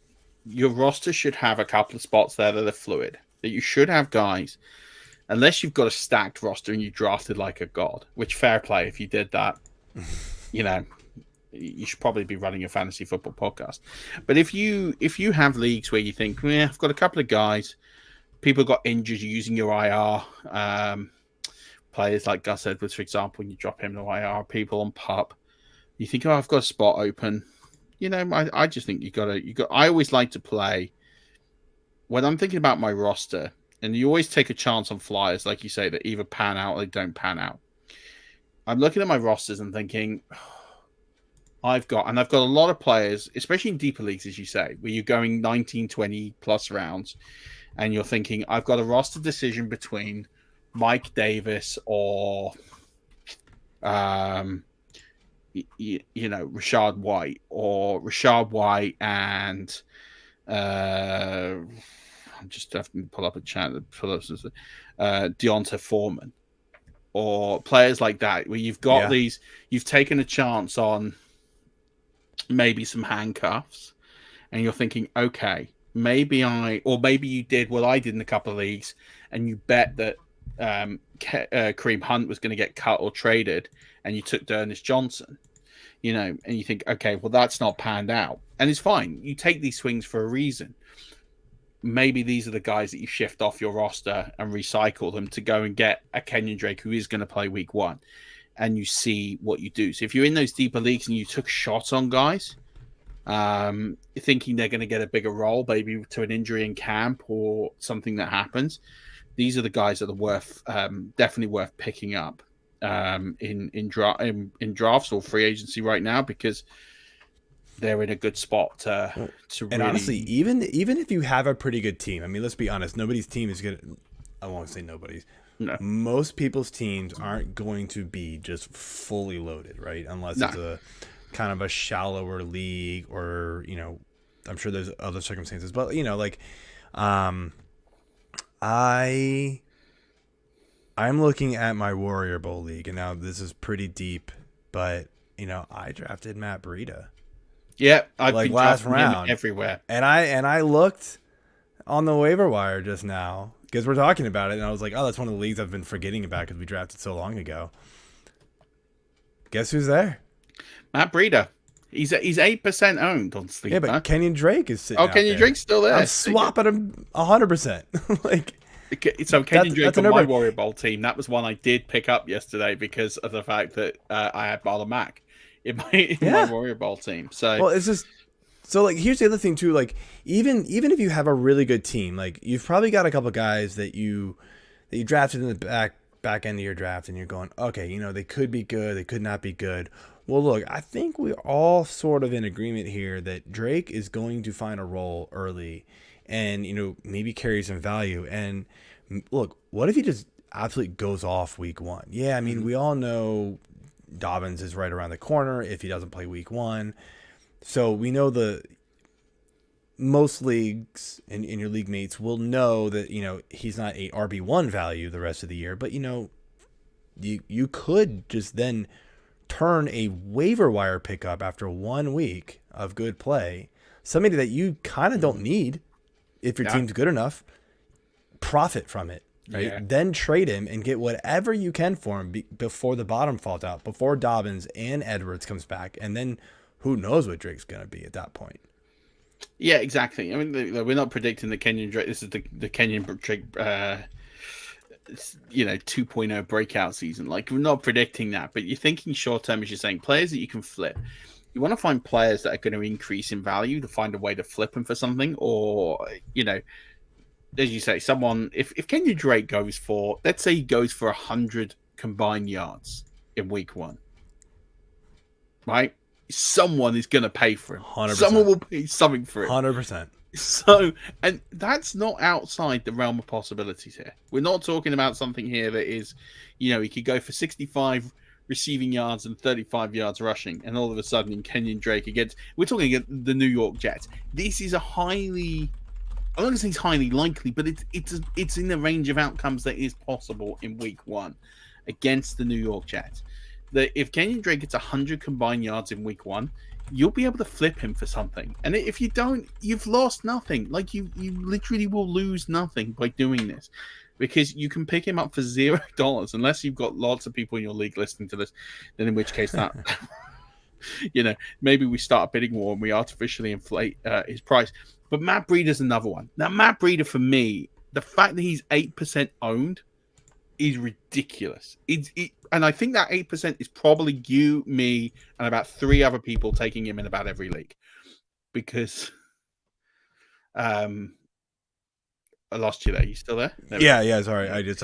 your roster should have a couple of spots there that are fluid. That you should have guys, unless you've got a stacked roster and you drafted like a god. Which fair play if you did that. You should probably be running a fantasy football podcast. But if you have leagues where you think, I've got a couple of guys, people got injured, you're using your IR. Players like Gus Edwards, for example, when you drop him to IR, people on PUP, you think, I've got a spot open. I just think you got. I always like to play when I'm thinking about my roster, and you always take a chance on flyers, like you say, that either pan out or they don't pan out. I'm looking at my rosters and thinking, I've got a lot of players, especially in deeper leagues, as you say, where you're going 19, 20 plus rounds, and you're thinking, I've got a roster decision between Mike Davis or Rashad White, or Rashad White and I'm just having to pull up a chat that Phillips is Deonta Foreman, or players like that, where you've got these, you've taken a chance on maybe some handcuffs, and you're thinking, okay, maybe you did what I did in a couple of leagues, and you bet that Kareem Hunt was going to get cut or traded, and you took D'Ernest Johnson, and you think, okay, well, that's not panned out, and it's fine. You take these swings for a reason. Maybe these are the guys that you shift off your roster and recycle them to go and get a Kenyon Drake who is going to play week 1, and you see what you do. So if you're in those deeper leagues and you took shots on guys, thinking they're going to get a bigger role, maybe to an injury in camp or something that happens, these are the guys that are definitely worth picking up in drafts or free agency right now, because they're in a good spot to and really... honestly, even if you have a pretty good team, I mean, let's be honest, nobody's team is good. I won't say nobody's. No. Most people's teams aren't going to be just fully loaded, right? Unless it's a kind of a shallower league, or I'm sure there's other circumstances, but like, I'm looking at my Warrior Bowl league, and now this is pretty deep, but I drafted Matt Breida. Yeah, I've like been last drafting him round everywhere, and I looked on the waiver wire just now because we're talking about it, and I was like, oh, that's one of the leagues I've been forgetting about because we drafted so long ago. Guess who's there? Matt Breida. He's 8% owned on Sleeper. Yeah, but Kenyon Drake is sitting. Oh, Kenyon Drake's still there. I'm swapping him 100%. Like, so Kenyon Drake on my no-brainer. Warrior Bowl team. That was one I did pick up yesterday because of the fact that I had Marlon Mack in my Warrior Bowl team. So well, it's just so like here's the other thing too. Like even if you have a really good team, like you've probably got a couple guys that you drafted in the back end of your draft, and you're going, okay, they could be good, they could not be good. Well, look, I think we're all sort of in agreement here that Drake is going to find a role early and, maybe carry some value. And look, what if he just absolutely goes off week one? Yeah, I mean, we all know Dobbins is right around the corner if he doesn't play week one. So we know most leagues and your league mates will know that, he's not a RB1 value the rest of the year. But, you could just then turn a waiver wire pickup after 1 week of good play, somebody that you kind of don't need if your team's good enough, profit from it, right? Yeah. Then trade him and get whatever you can for him before the bottom falls out, before Dobbins and Edwards comes back, and then who knows what Drake's going to be at that point. Yeah, exactly. I mean, we're not predicting the Kenyon Drake. This is the Kenyon Drake 2.0 breakout season. Like, we're not predicting that, but you're thinking short term, as you're saying, players that you can flip. You want to find players that are going to increase in value to find a way to flip them for something, or as you say, someone. If Kenyon Drake goes for, let's say he goes for 100 combined yards in week one, right? Someone is going to pay for him. 100%. Someone will pay something for it. 100%. So, and that's not outside the realm of possibilities here. We're not talking about something here that is, he could go for 65 receiving yards and 35 yards rushing, and all of a sudden in Kenyon Drake against, we're talking the New York Jets. This is I'm not going to say it's highly likely, but it's in the range of outcomes that is possible in week one against the New York Jets. That if Kenyon Drake gets 100 combined yards in week one, you'll be able to flip him for something. And if you don't, you've lost nothing. Like, you literally will lose nothing by doing this, because you can pick him up for $0 unless you've got lots of people in your league listening to this. Then in which case that, maybe we start a bidding war and we artificially inflate his price. But Matt Breida's another one. Now, Matt Breida, for me, the fact that he's 8% owned is ridiculous. And I think that 8% is probably you, me, and about 3 other people taking him in about every league. Because I lost you there. You still there? Yeah, sorry. I just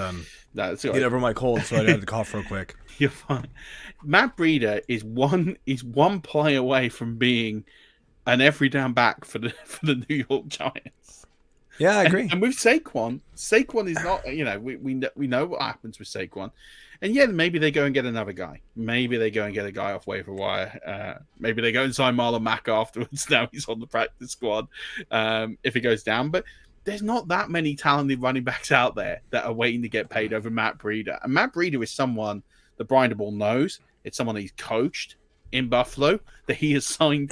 That's get over my cold, so I had to cough real quick. You're fine. Matt Breida is one play away from being an every down back for the New York Giants. Yeah, I agree. And with Saquon is not, we know what happens with Saquon. And yeah, maybe they go and get another guy. Maybe they go and get a guy off waiver wire. Maybe they go and sign Marlon Mack afterwards. Now he's on the practice squad if it goes down. But there's not that many talented running backs out there that are waiting to get paid over Matt Breida. And Matt Breida is someone that Brian DeBall knows. It's someone he's coached in Buffalo, that he has signed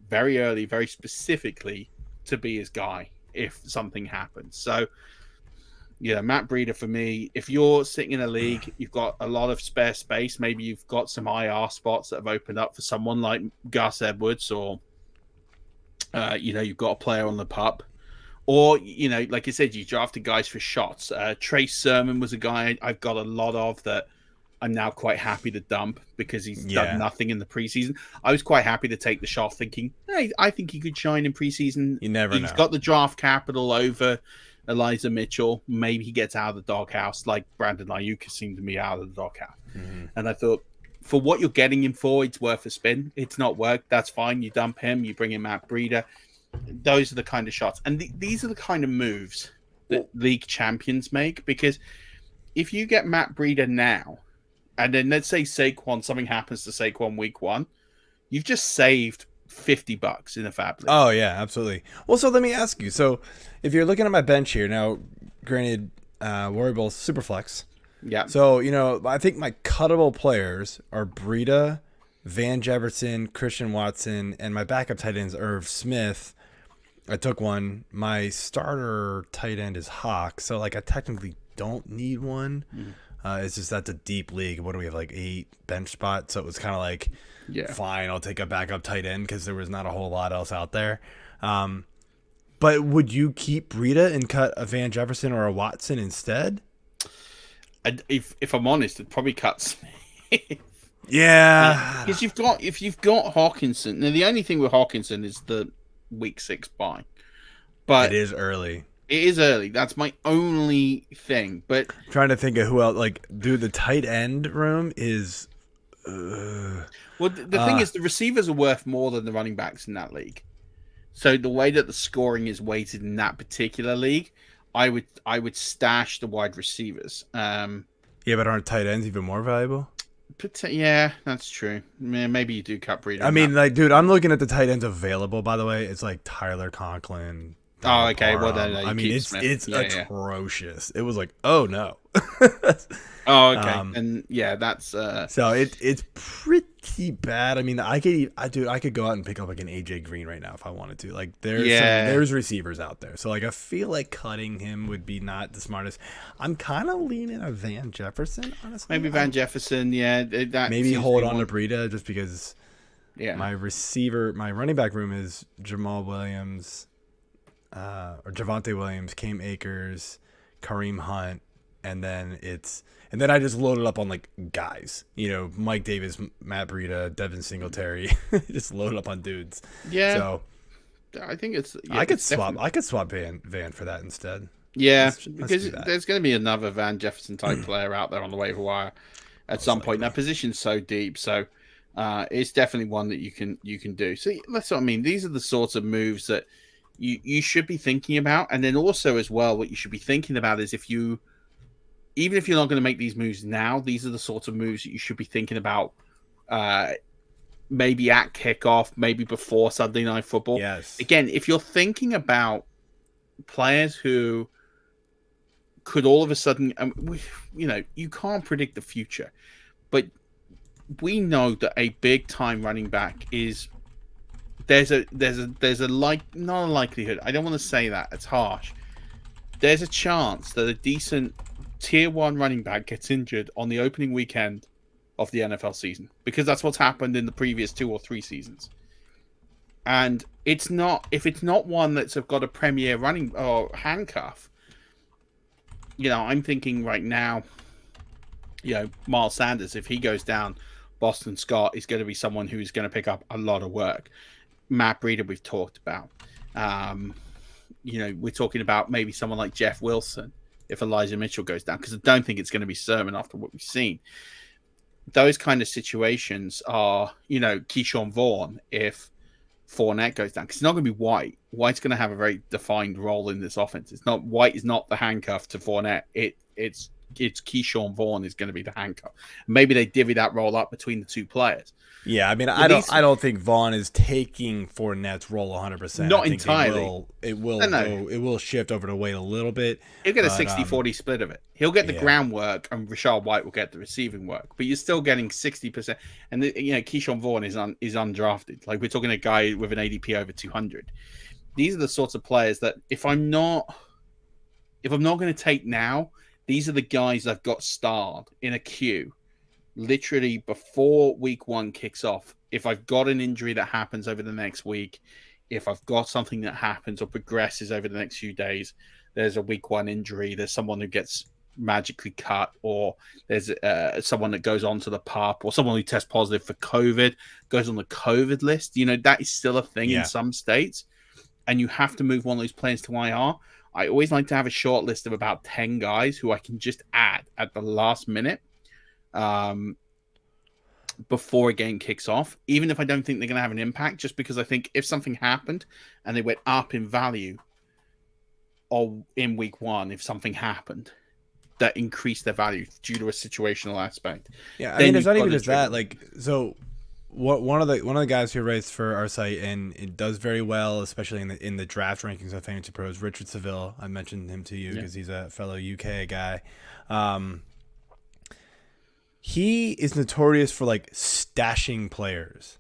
very early, very specifically to be his guy if something happens. So, yeah, Matt Breida for me, if you're sitting in a league, you've got a lot of spare space, maybe you've got some IR spots that have opened up for someone like Gus Edwards, or, you've got a player on the pup. Or, like I said, you drafted guys for shots. Trace Sermon was a guy I've got a lot of that I'm now quite happy to dump because he's done nothing in the preseason. I was quite happy to take the shot thinking, hey, I think he could shine in preseason. You never know. He's got the draft capital over Elijah Mitchell. Maybe he gets out of the doghouse like Brandon Ayuk seemed to be out of the doghouse. Mm-hmm. And I thought, for what you're getting him for, it's worth a spin. It's not worked. That's fine. You dump him. You bring in Matt Breida. Those are the kind of shots. And these are the kind of moves that league champions make. Because if you get Matt Breida now, and then let's say something happens to Saquon week one, you've just saved $50 in a fab league. Oh yeah, absolutely. Well, so let me ask you. So, if you're looking at my bench here now, granted, Warrior Bowl's super flex. Yeah. So I think my cuttable players are Breida, Van Jefferson, Christian Watson, and my backup tight ends Irv Smith. I took one. My starter tight end is Hawk. So I technically don't need one. It's just that's a deep league. What do we have, 8 bench spots? So it was kind of fine, I'll take a backup tight end because there was not a whole lot else out there. But would you keep Breida and cut a Van Jefferson or a Watson instead? If I'm honest, it probably cuts me. Yeah. Because if you've got Hawkinson, now the only thing with Hawkinson is the week 6 bye. But it is early. It is early. That's my only thing. But I'm trying to think of who else. Dude, the tight end room is. Well, the thing is, the receivers are worth more than the running backs in that league. So the way that the scoring is weighted in that particular league, I would stash the wide receivers. Yeah, but aren't tight ends even more valuable? Yeah, that's true. Maybe you do cut Breida. I mean, dude, I'm looking at the tight ends available. By the way, it's Tyler Conklin. Oh, okay. Well, then I mean, it's atrocious. It was oh no. Oh, okay. And yeah, that's so it's pretty bad. I mean, I could go out and pick up an AJ Green right now if I wanted to. There's receivers out there. So I feel like cutting him would be not the smartest. I'm kind of leaning a Van Jefferson, honestly. Maybe Van Jefferson, yeah. Maybe hold on to Breida just because my running back room is Jamal Williams, or Javonte Williams, Cam Akers, Kareem Hunt, and then I just loaded up on guys, Mike Davis, Matt Breida, Devin Singletary, just loaded up on dudes. Yeah. So I think it's. I could swap Van for that instead. Yeah, because there's going to be another Van Jefferson type player out there on the waiver wire at some point. That position's so deep, so it's definitely one that you can do. So that's what I mean. These are the sorts of moves that you should be thinking about, and then also as well, what you should be thinking about is even if you're not going to make these moves now, these are the sorts of moves that you should be thinking about. Maybe at kickoff, maybe before Sunday Night Football. Yes. Again, if you're thinking about players who could all of a sudden, you can't predict the future, but we know that a big time running back is not a likelihood. I don't want to say that, it's harsh. There's a chance that a decent tier 1 running back gets injured on the opening weekend of the NFL season, because that's what's happened in the previous 2 or 3 seasons. And if it's not one that's got a premier running or handcuff, I'm thinking right now, Miles Sanders, if he goes down, Boston Scott is going to be someone who's going to pick up a lot of work. Matt Breida, we've talked about. We're talking about maybe someone like Jeff Wilson if Elijah Mitchell goes down, because I don't think it's going to be Sermon after what we've seen. Those kind of situations are, Keyshawn Vaughn if Fournette goes down, because it's not going to be White. White's going to have a very defined role in this offense. White is not the handcuff to Fournette. It's Keyshawn Vaughn is going to be the handcuff. Maybe they divvy that role up between the 2 players. Yeah, I mean, I don't think Vaughn is taking Fournette's role 100%. Not entirely. It will shift over to Wade a little bit. He'll get a 60-40 split of it. He'll get the groundwork, and Rachaad White will get the receiving work. But you're still getting 60%. And Keyshawn Vaughn is undrafted. We're talking a guy with an ADP over 200. These are the sorts of players that if I'm not going to take now, these are the guys I've got starred in a queue. Literally before week 1 kicks off, if I've got an injury that happens over the next week, if I've got something that happens or progresses over the next few days, there's a week 1 injury, there's someone who gets magically cut, or there's someone that goes on to the PUP, or someone who tests positive for COVID, goes on the COVID list, that is still a thing in some states, and you have to move one of those players to IR. I always like to have a short list of about 10 guys who I can just add at the last minute. Before a game kicks off, even if I don't think they're going to have an impact, just because I think if something happened and they went up in value, or in week 1, if something happened that increased their value due to a situational aspect. Yeah, I mean, it's not even just that. So one of the guys who writes for our site and it does very well, especially in the draft rankings of Fantasy Pros, Richard Seville. I mentioned him to you because he's a fellow UK guy. He is notorious for like stashing players.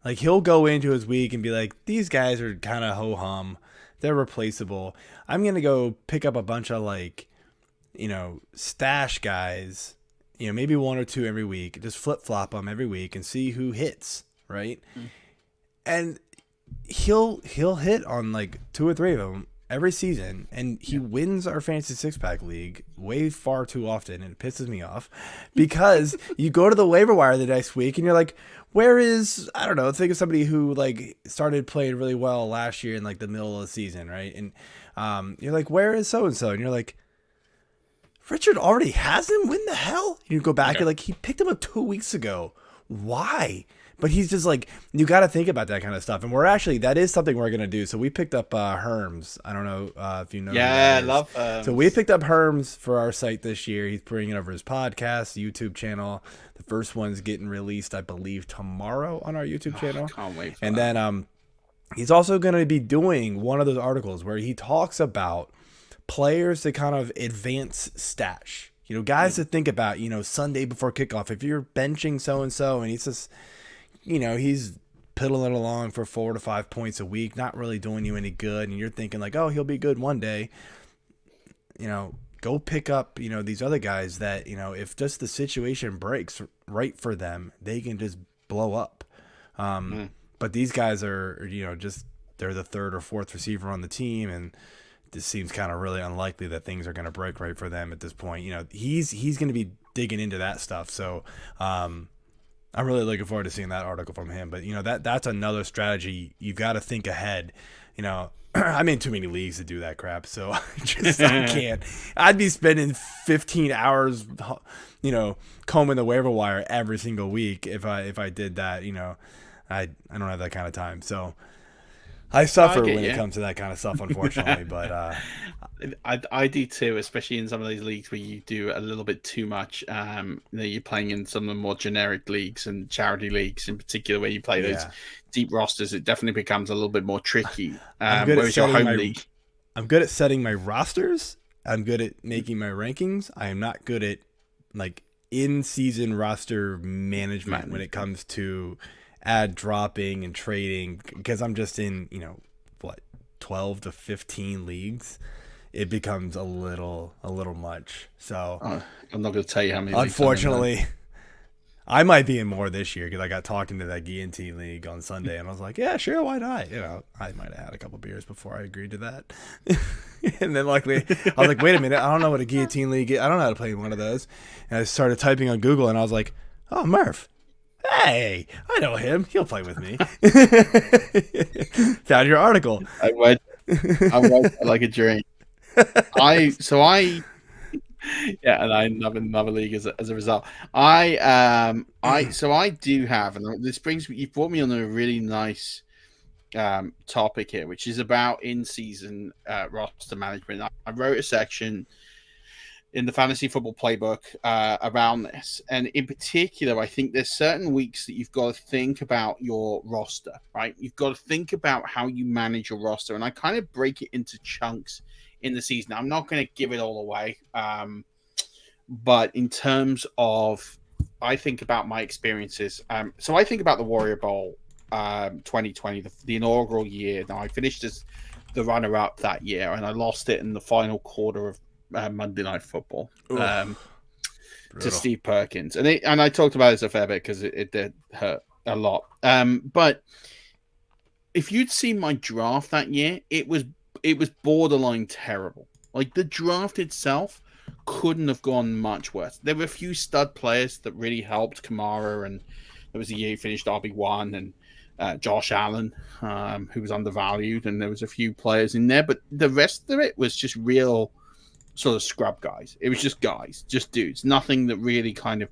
Like he'll go into his week and be like, these guys are kind of ho hum, they're replaceable. I'm gonna go pick up a bunch of like, stash guys. Maybe one or two every week, just flip-flop them every week and see who hits, right? And he'll hit on like 2 or 3 of them every season, and he wins our fantasy six-pack league way far too often, and it pisses me off because you go to the waiver wire the next week and you're like, where is, I don't know, think of somebody who like started playing really well last year in like the middle of the season, right? And you're like, where is so-and-so? And you're like, Richard already has him? When the hell? You go back, you're like, he picked him up 2 weeks ago. Why? But he's just like, you got to think about that kind of stuff. And that is something we're going to do. So we picked up Herms. I don't know if you know. Yeah, I love Herms. So we picked up Herms for our site this year. He's bringing it over his podcast, YouTube channel. The first one's getting released, I believe, tomorrow on our YouTube channel. Can't wait for and that. Then he's also going to be doing one of those articles where he talks about players to kind of advance stash, guys to think about, Sunday before kickoff, if you're benching so-and-so and he's just, he's piddling along for 4 to 5 points a week, not really doing you any good. And you're thinking like, oh, he'll be good one day, go pick up, these other guys that, if just the situation breaks right for them, they can just blow up. But these guys are, just, they're the 3rd or 4th receiver on the team. And this seems kind of really unlikely that things are going to break right for them at this point. He's going to be digging into that stuff. So I'm really looking forward to seeing that article from him. But, that's another strategy. You've got to think ahead. I'm in too many leagues to do that crap. So I can't. I'd be spending 15 hours, combing the waiver wire every single week if I did that. I don't have that kind of time. So I suffer when it comes to that kind of stuff, unfortunately. But I do too, especially in some of these leagues where you do a little bit too much. You're playing in some of the more generic leagues and charity leagues in particular, where you play those deep rosters. It definitely becomes a little bit more tricky. Whereas your home league, I'm good at setting my rosters. I'm good at making my rankings. I am not good at like in-season roster management when it comes to ad dropping and trading, because I'm just in 12 to 15 leagues. It becomes a little much. So I'm not going to tell you how many. Unfortunately, I might be in more this year because I got talked into that guillotine league on Sunday, and I was like, yeah, sure, why not? I might have had a couple beers before I agreed to that. And then luckily, I was like, wait a minute, I don't know what a guillotine league is. I don't know how to play one of those. And I started typing on Google, and I was like, oh, Murf. Hey, I know him. He'll play with me. Found your article. I went like a dream. And I have another league as a result. I do have, and this brings me. You brought me on a really nice topic here, which is about in-season roster management. I wrote a section in the fantasy football playbook around this. And in particular, I think there's certain weeks that you've got to think about your roster, right? You've got to think about how you manage your roster. And I kind of break it into chunks in the season. I'm not going to give it all away. But in terms of, I think about my experiences. So I think about the Warrior Bowl 2020, the inaugural year. Now I finished as the runner-up that year, and I lost it in the final quarter of Monday Night Football to Steve Perkins, and I talked about this a fair bit because it did hurt a lot. But if you'd seen my draft that year, it was borderline terrible. Like the draft itself couldn't have gone much worse. There were a few stud players that really helped. Kamara, and there was a year he finished RB1, and Josh Allen, who was undervalued, and there was a few players in there, but the rest of it was just real sort of scrub guys. It was just guys, just dudes, nothing that really kind of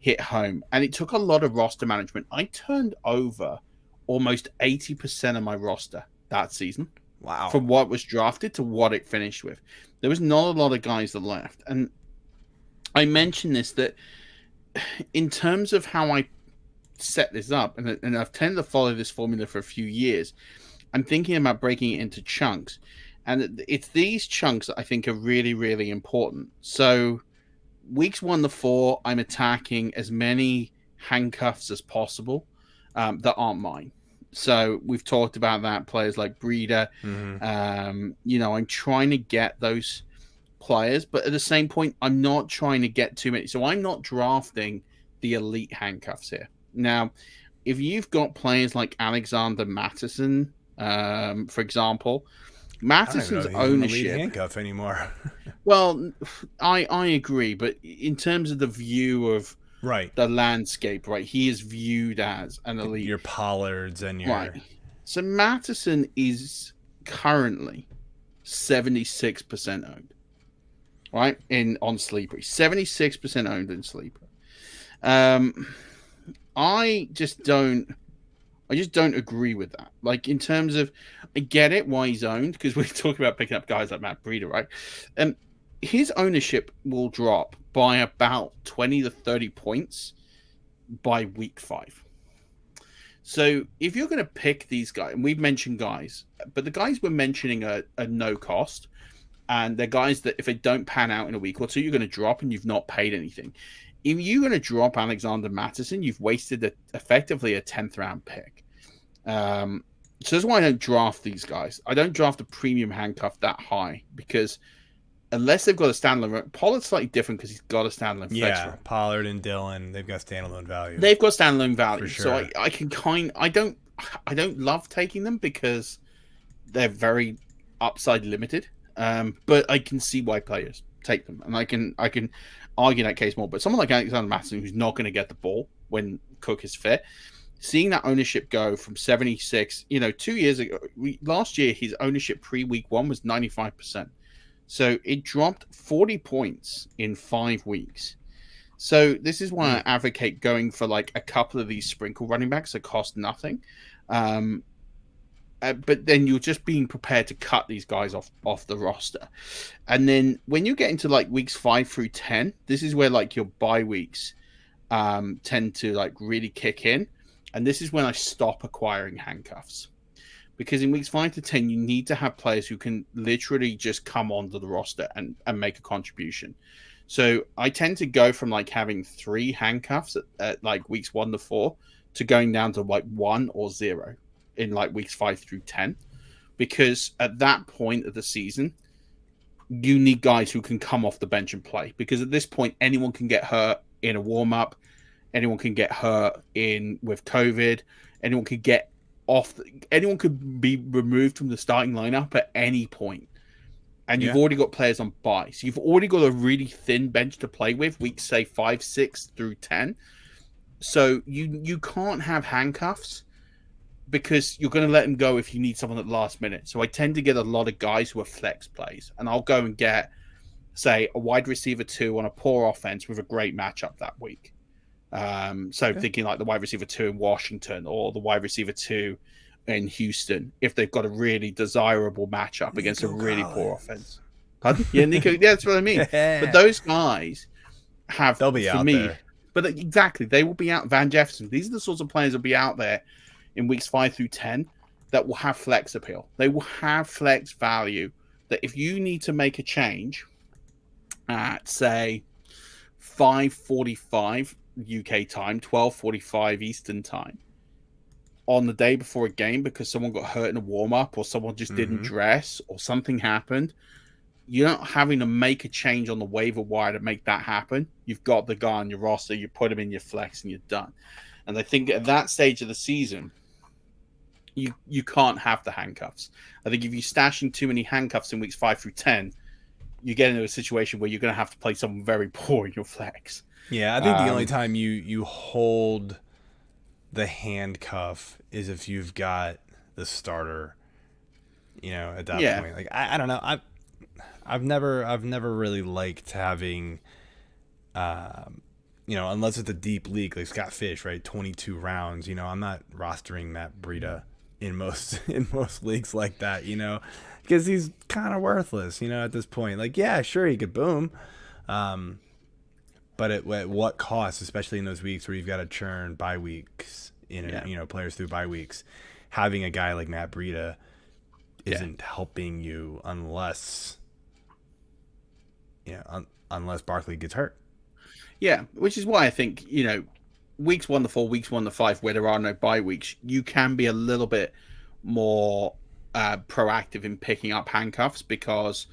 hit home. And it took a lot of roster management. I turned over almost 80% of my roster that season. Wow. From what was drafted to what it finished with. There was not a lot of guys that left. And I mentioned this, that in terms of how I set this up, and I've tended to follow this formula for a few years. I'm thinking about breaking it into chunks, and it's these chunks that I think are really, really important. So weeks 1 to 4, I'm attacking as many handcuffs as possible that aren't mine. So we've talked about that, players like Breida. I'm trying to get those players, but at the same point, I'm not trying to get too many. So I'm not drafting the elite handcuffs here. Now, if you've got players like Alexander Mattison, for example, Mattison's ownership handcuff anymore. Well, I agree, but in terms of the view of the landscape, right, he is viewed as an elite. Your Pollards and your So Mattison is currently 76% owned, right, on Sleeper. 76% owned in Sleeper. I just don't agree with that. Like, in terms of, I get it why he's owned, because we're talking about picking up guys like Matt Breida, right? His ownership will drop by about 20 to 30 points by week 5. So if you're going to pick these guys, and we've mentioned guys, but the guys we're mentioning are no cost, and they're guys that if they don't pan out in a week or two, you're going to drop and you've not paid anything. If you're going to drop Alexander Mattison, you've wasted effectively a 10th round pick. So that's why I don't draft these guys. I don't draft a premium handcuff that high, because unless they've got a standalone, Pollard's slightly different because he's got a standalone. Yeah, Pollard and Dillon, they've got standalone value. They've got standalone value, sure. So I don't love taking them because they're very upside limited. But I can see why players take them, and I can argue that case more. But someone like Alexander Mattison, who's not going to get the ball when Cook is fit, seeing that ownership go from 76, 2 years ago, last year, his ownership pre-week 1 was 95%. So it dropped 40 points in 5 weeks. So this is why I advocate going for like a couple of these sprinkle running backs that cost nothing. But then you're just being prepared to cut these guys off the roster. And then when you get into like weeks 5 through 10, this is where like your bye weeks tend to like really kick in. And this is when I stop acquiring handcuffs. Because in weeks 5 to 10, you need to have players who can literally just come onto the roster and make a contribution. So I tend to go from like having 3 handcuffs at like weeks 1 to 4 to going down to like 1 or 0 in like weeks 5 through 10. Because at that point of the season, you need guys who can come off the bench and play. Because at this point, anyone can get hurt in a warm-up. Anyone can get hurt with COVID. Anyone could get anyone could be removed from the starting lineup at any point. And you've already got players on bye. So you've already got a really thin bench to play with, weeks, say, 5, 6 through 10. So you can't have handcuffs because you're going to let them go if you need someone at the last minute. So I tend to get a lot of guys who are flex plays. And I'll go and get, say, a wide receiver 2 on a poor offense with a great matchup that week. Thinking like the wide receiver 2 in Washington or the wide receiver 2 in Houston, if they've got a really desirable matchup against a really poor offense. Pardon? Yeah, Nico. Yeah, that's what I mean. But those guys they'll be out there. But exactly, they will be out. Van Jefferson. These are the sorts of players that will be out there in weeks 5 through 10 that will have flex appeal. They will have flex value. That if you need to make a change at say 5:45 UK time, 12:45 Eastern time, on the day before a game because someone got hurt in a warm-up or someone just didn't dress or something happened, you're not having to make a change on the waiver wire to make that happen. You've got the guy on your roster, you put him in your flex and you're done. And I think at that stage of the season, you can't have the handcuffs. I think if you're stashing too many handcuffs in weeks 5 through 10, you get into a situation where you're going to have to play someone very poor in your flex. Yeah, I think the only time you hold the handcuff is if you've got the starter, at that point. Like I don't know. I've never really liked having unless it's a deep league like Scott Fish, right? 22 rounds, I'm not rostering Matt Breida in most leagues like that, because he's kind of worthless, at this point. Like, yeah, sure he could boom. but at what cost, especially in those weeks where you've got to churn bye weeks, players through bye weeks. Having a guy like Matt Breida isn't helping you unless Barkley gets hurt. Yeah, which is why I think, weeks 1 to 4, weeks 1 to 5, where there are no bye weeks, you can be a little bit more proactive in picking up handcuffs because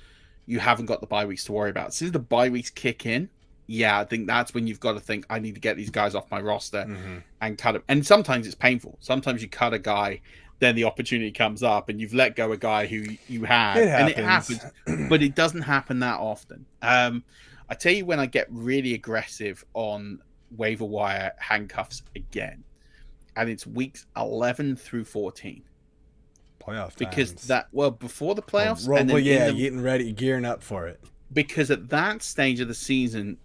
you haven't got the bye weeks to worry about. As soon as the bye weeks kick in, I think that's when you've got to think, I need to get these guys off my roster and cut them. And sometimes it's painful. Sometimes you cut a guy, then the opportunity comes up and you've let go a guy who you had. And it happens, but it doesn't happen that often. I tell you when I get really aggressive on waiver wire handcuffs again, and it's weeks 11 through 14. Playoff because times. Before the playoffs, getting ready, gearing up for it. Because at that stage of the season,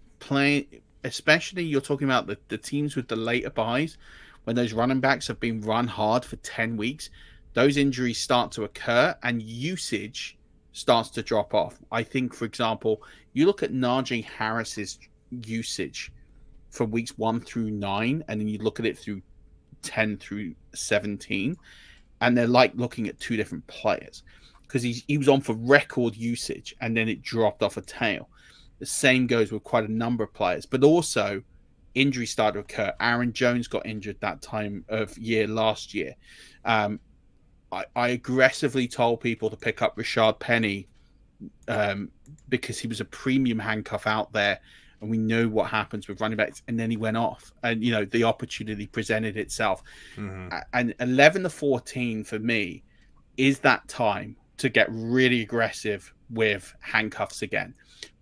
especially you're talking about the teams with the later buys, when those running backs have been run hard for 10 weeks, those injuries start to occur and usage starts to drop off. I think, for example, you look at Najee Harris's usage from weeks 1 through 9, and then you look at it through 10 through 17, and they're like looking at two different players because he was on for record usage and then it dropped off a tail. The same goes with quite a number of players, but also injuries started to occur. Aaron Jones got injured that time of year last year. I aggressively told people to pick up Rashard Penny because he was a premium handcuff out there, and we know what happens with running backs. And then he went off, and the opportunity presented itself. And 11 to 14 for me is that time to get really aggressive with handcuffs again,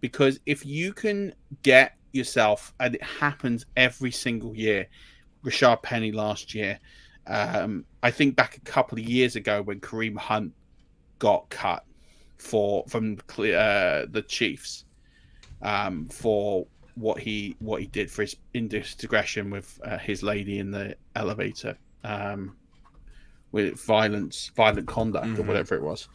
because if you can get yourself, and it happens every single year. Rashard Penny last year. I think back a couple of years ago when Kareem Hunt got cut from the Chiefs for what he did for his indiscretion with his lady in the elevator, with violent conduct or whatever it was.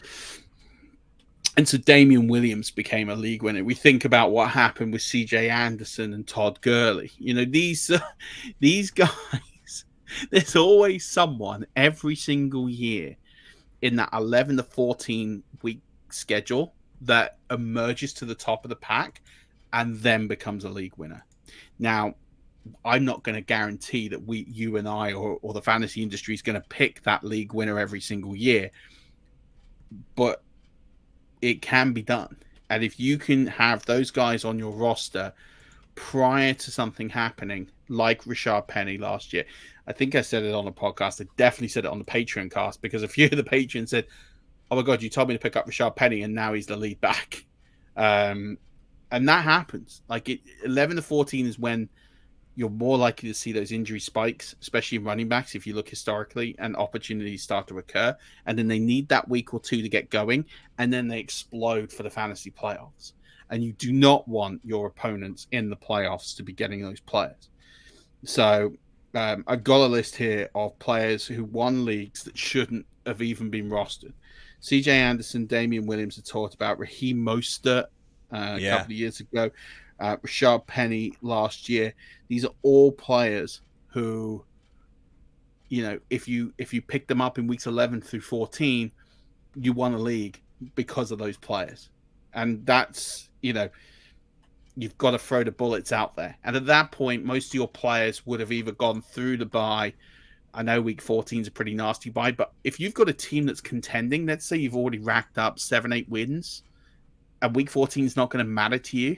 And so Damian Williams became a league winner. We think about what happened with CJ Anderson and Todd Gurley. These guys, there's always someone every single year in that 11 to 14 week schedule that emerges to the top of the pack and then becomes a league winner. Now, I'm not going to guarantee that you and I or the fantasy industry is going to pick that league winner every single year, but it can be done. And if you can have those guys on your roster prior to something happening, like Rashard Penny last year, I think I said it on the podcast. I definitely said it on the Patreon cast, because a few of the patrons said, "Oh my God, you told me to pick up Rashard Penny, and now he's the lead back." And that happens. 11 to 14 is when you're more likely to see those injury spikes, especially in running backs, if you look historically, and opportunities start to occur. And then they need that week or two to get going, and then they explode for the fantasy playoffs. And you do not want your opponents in the playoffs to be getting those players. So I've got a list here of players who won leagues that shouldn't have even been rostered. CJ Anderson, Damian Williams had talked about, Raheem Mostert a couple of years ago, Rashard Penny last year. These are all players who, if you pick them up in weeks 11 through 14, you won a league because of those players. And that's, you've got to throw the bullets out there. And at that point, most of your players would have either gone through the bye. I know week 14 is a pretty nasty bye, but if you've got a team that's contending, let's say you've already racked up 7-8 wins, and week 14 is not going to matter to you,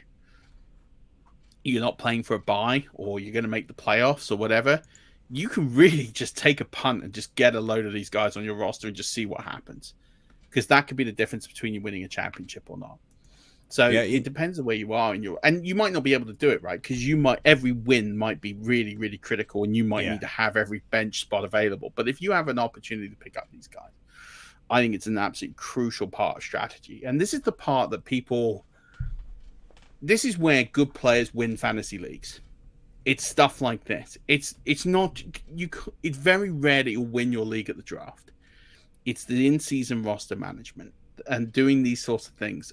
you're not playing for a bye, or you're going to make the playoffs or whatever, you can really just take a punt and just get a load of these guys on your roster and just see what happens. Because that could be the difference between you winning a championship or not. So it depends on where you are and you might not be able to do it, right? Because every win might be really, really critical, and you might need to have every bench spot available. But if you have an opportunity to pick up these guys, I think it's an absolutely crucial part of strategy. And this is the part that this is where good players win fantasy leagues. It's stuff like this. It's very rare that you'll win your league at the draft. It's the in-season roster management and doing these sorts of things.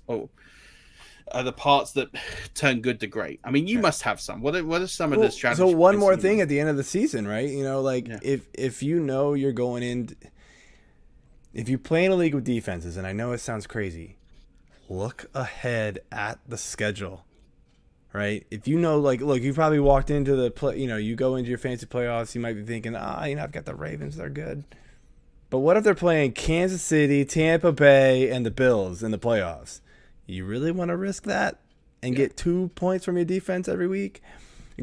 are the parts that turn good to great. I mean, you must have some. What are some of the strategies? So one more thing at the end of the season, right? You know, like if you know you're going in, if you play in a league with defenses, and I know it sounds crazy, look ahead at the schedule, right? If you know, like, look, you probably walked into the play, you know, you go into your fantasy playoffs, you might be thinking, you know, I've got the Ravens, they're good. But what if they're playing Kansas City, Tampa Bay, and the Bills in the playoffs? You really want to risk that and get 2 points from your defense every week?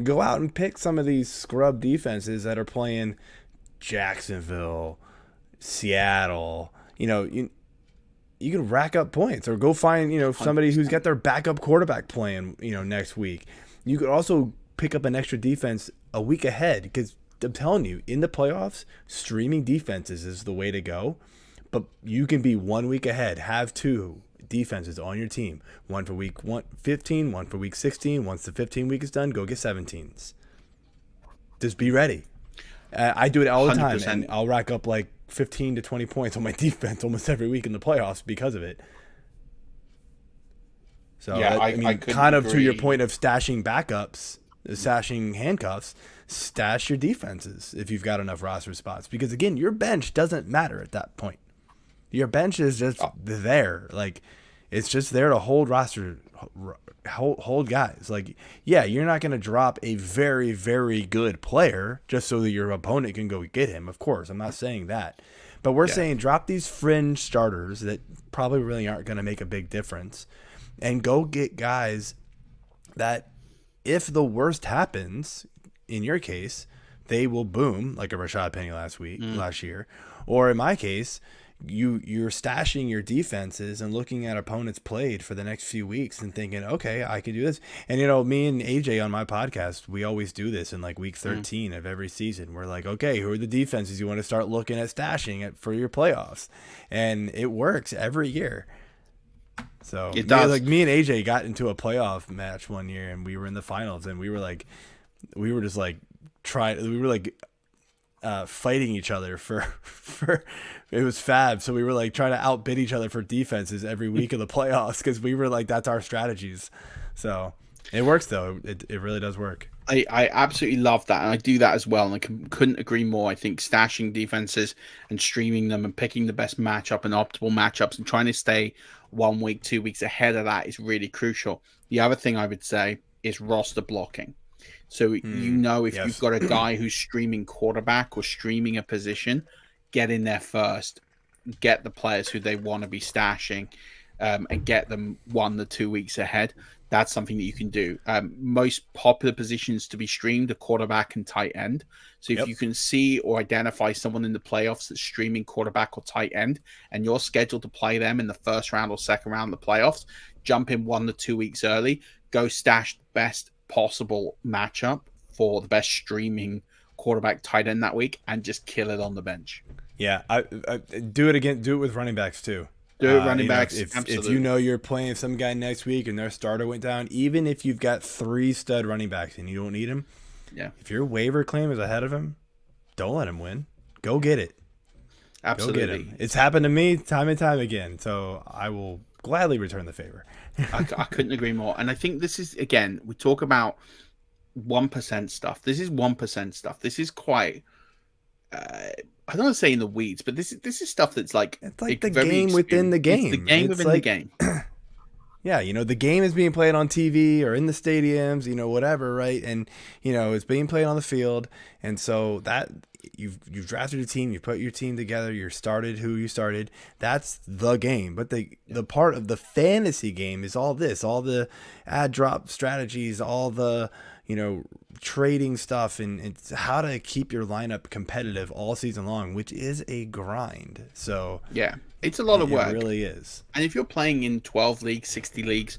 Go out and pick some of these scrub defenses that are playing Jacksonville, Seattle. You know, you can rack up points, or go find, you know, somebody 100%. Who's got their backup quarterback playing, you know, next week. You could also pick up an extra defense a week ahead, because I'm telling you, in the playoffs, streaming defenses is the way to go. But you can be 1 week ahead, have 2 defenses on your team, one for week 15, one for week 16. Once the 15 week is done, go get 17s. Just be ready. I do it all the time, 100%. And I'll rack up like 15 to 20 points on my defense almost every week in the playoffs because of it. So yeah, I mean, kind of agree. To your point of stashing backups, stashing handcuffs, stash your defenses if you've got enough roster spots, because again, your bench doesn't matter at that point. Your bench is just there. Like, it's just there to hold roster, hold guys. Like, yeah, you're not going to drop a very, very good player just so that your opponent can go get him. Of course, I'm not saying that. But we're saying drop these fringe starters that probably really aren't going to make a big difference, and go get guys that, if the worst happens, in your case, they will boom, like a Rashad Penny last year. Or in my case, you're stashing your defenses and looking at opponents played for the next few weeks and thinking, okay, I can do this. And, you know, me and AJ on my podcast, we always do this in like week 13 of every season. We're like, okay, who are the defenses you want to start looking at stashing for your playoffs? And it works every year. So it does. Like, me and AJ got into a playoff match one year, and we were in the finals, and we were fighting each other for it was fab. So we were like trying to outbid each other for defenses every week of the playoffs, because we were like, that's our strategies. So it works though. It really does work. I absolutely love that, and I do that as well, and I couldn't agree more. I think stashing defenses and streaming them and picking the best matchup and optimal matchups and trying to stay 1 week, 2 weeks ahead of that is really crucial. The other thing I would say is roster blocking. So if you've got a guy who's streaming quarterback or streaming a position, get in there first, get the players who they want to be stashing, and get them 1 to 2 weeks ahead. That's something that you can do. Most popular positions to be streamed are quarterback and tight end. So if you can see or identify someone in the playoffs that's streaming quarterback or tight end, and you're scheduled to play them in the first round or second round of the playoffs, jump in 1 to 2 weeks early, go stash the best possible matchup for the best streaming quarterback tight end that week, and just kill it on the bench. Yeah, I do it again. Do it with running backs too. Running backs. If you know you're playing some guy next week and their starter went down, even if you've got 3 stud running backs and you don't need him, if your waiver claim is ahead of him, don't let him win. Go get it. Absolutely. Go get him. It's happened to me time and time again, so I will gladly return the favor. I couldn't agree more. And I think this is, again, we talk about 1% stuff. This is 1% stuff. This is quite... I don't want to say in the weeds, but this is stuff that's like, it's like the game within the game. It's the game within the game. Yeah, you know, the game is being played on TV or in the stadiums, you know, whatever, right? And, you know, it's being played on the field. And so that you've drafted a team, you put your team together, you started who you started. That's the game. But the part of the fantasy game is all this, all the ad drop strategies, all the, you know, trading stuff, and it's how to keep your lineup competitive all season long, which is a grind. So yeah, it's a lot of work. It really is. And if you're playing in 12 leagues, 60 leagues,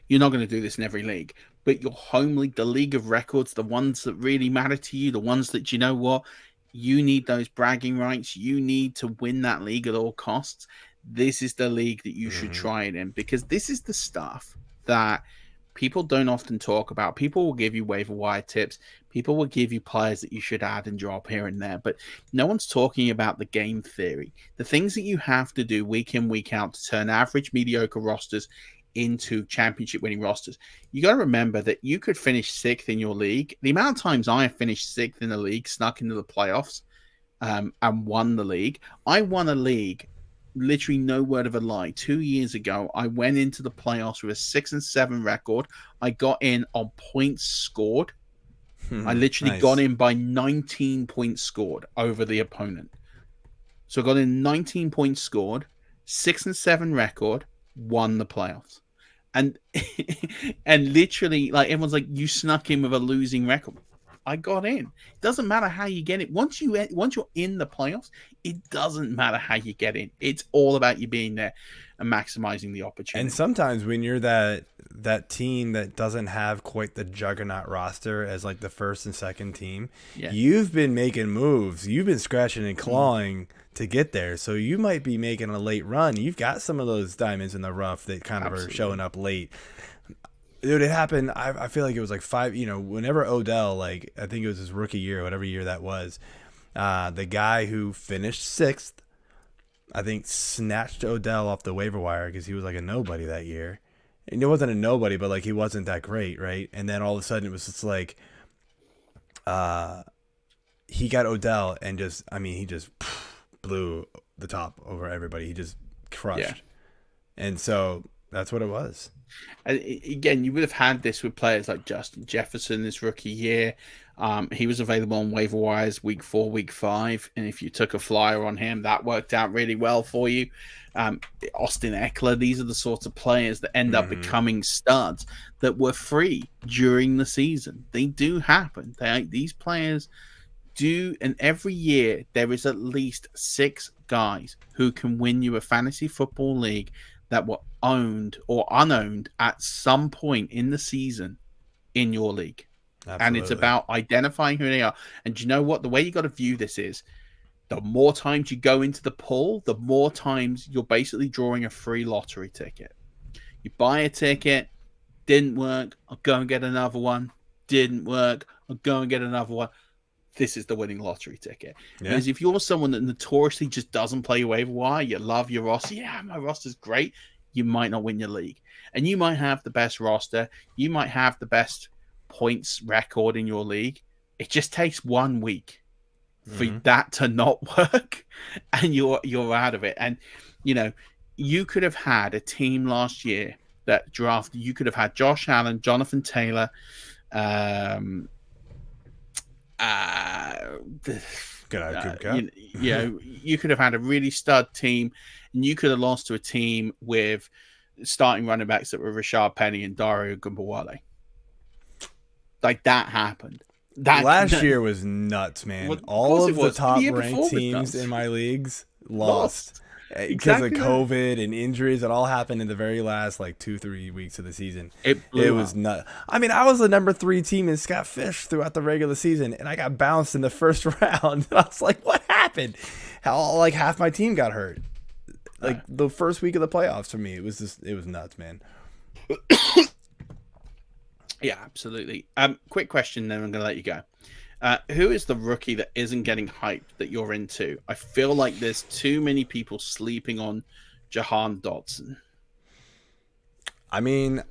you're not going to do this in every league. But your home league, the league of records, the ones that really matter to you, the ones that, you know what, you need those bragging rights. You need to win that league at all costs. This is the league that you should try it in, because this is the stuff that people don't often talk about. People will give you waiver wire tips. People will give you players that you should add and drop here and there. But no one's talking about the game theory. The things that you have to do week in, week out to turn average, mediocre rosters into championship winning rosters. You got to remember that you could finish sixth in your league. The amount of times I have finished sixth in the league, snuck into the playoffs, and won the league. I won a league, literally no word of a lie. 2 years ago, I went into the playoffs with a 6-7 record. I got in on points scored. I literally got in by 19 points scored over the opponent. So I got in 19 points scored, 6-7 record, won the playoffs. And and literally, like, everyone's like, you snuck in with a losing record. I got in. It doesn't matter how you get it. Once you're in the playoffs, it doesn't matter how you get in. It's all about you being there and maximizing the opportunity. And sometimes when you're that team that doesn't have quite the juggernaut roster as like the first and second team, you've been making moves. You've been scratching and clawing to get there. So you might be making a late run. You've got some of those diamonds in the rough that kind of are showing up late. Dude, it happened. I feel like it was like whenever Odell, like, I think it was his rookie year, whatever year that was, the guy who finished sixth, I think, snatched Odell off the waiver wire because he was like a nobody that year. And it wasn't a nobody, but like he wasn't that great, right? And then all of a sudden it was just like, he got Odell and he just blew the top over everybody. He just crushed. Yeah. And so that's what it was. And again, you would have had this with players like Justin Jefferson this rookie year. He was available on waiver wires week 4, week 5, and if you took a flyer on him, that worked out really well for you. Austin Eckler, these are the sorts of players that end up becoming studs that were free during the season. They do happen. These players do, and every year there is at least 6 guys who can win you a fantasy football league that were owned or unowned at some point in the season in your league. Absolutely. And it's about identifying who they are. And do you know what? The way you got to view this is, the more times you go into the pool, the more times you're basically drawing a free lottery ticket. You buy a ticket, didn't work, I'll go and get another one. Didn't work, I'll go and get another one. This is the winning lottery ticket. Yeah. Because if you're someone that notoriously just doesn't play your waiver wire, you love your roster, my roster's great, you might not win your league. And you might have the best roster, you might have the best points record in your league. It just takes 1 week for that to not work, and you're out of it. And you could have had a team last year that drafted. You could have had Josh Allen, Jonathan Taylor, you could have had a really stud team, and you could have lost to a team with starting running backs that were Rashad Penny and Dario Gumbawale. Like, that happened. Last year was nuts, man. All of the top ranked teams in my leagues lost because of COVID and injuries. It all happened in the very last 2-3 weeks of the season. It was nuts. I mean, I was the number 3 team in Scott Fish throughout the regular season, and I got bounced in the first round. And I was like, what happened? How half my team got hurt. The first week of the playoffs for me, it was nuts, man. Yeah, absolutely. Quick question, then I'm going to let you go. Who is the rookie that isn't getting hyped that you're into? I feel like there's too many people sleeping on Jahan Dotson. I mean,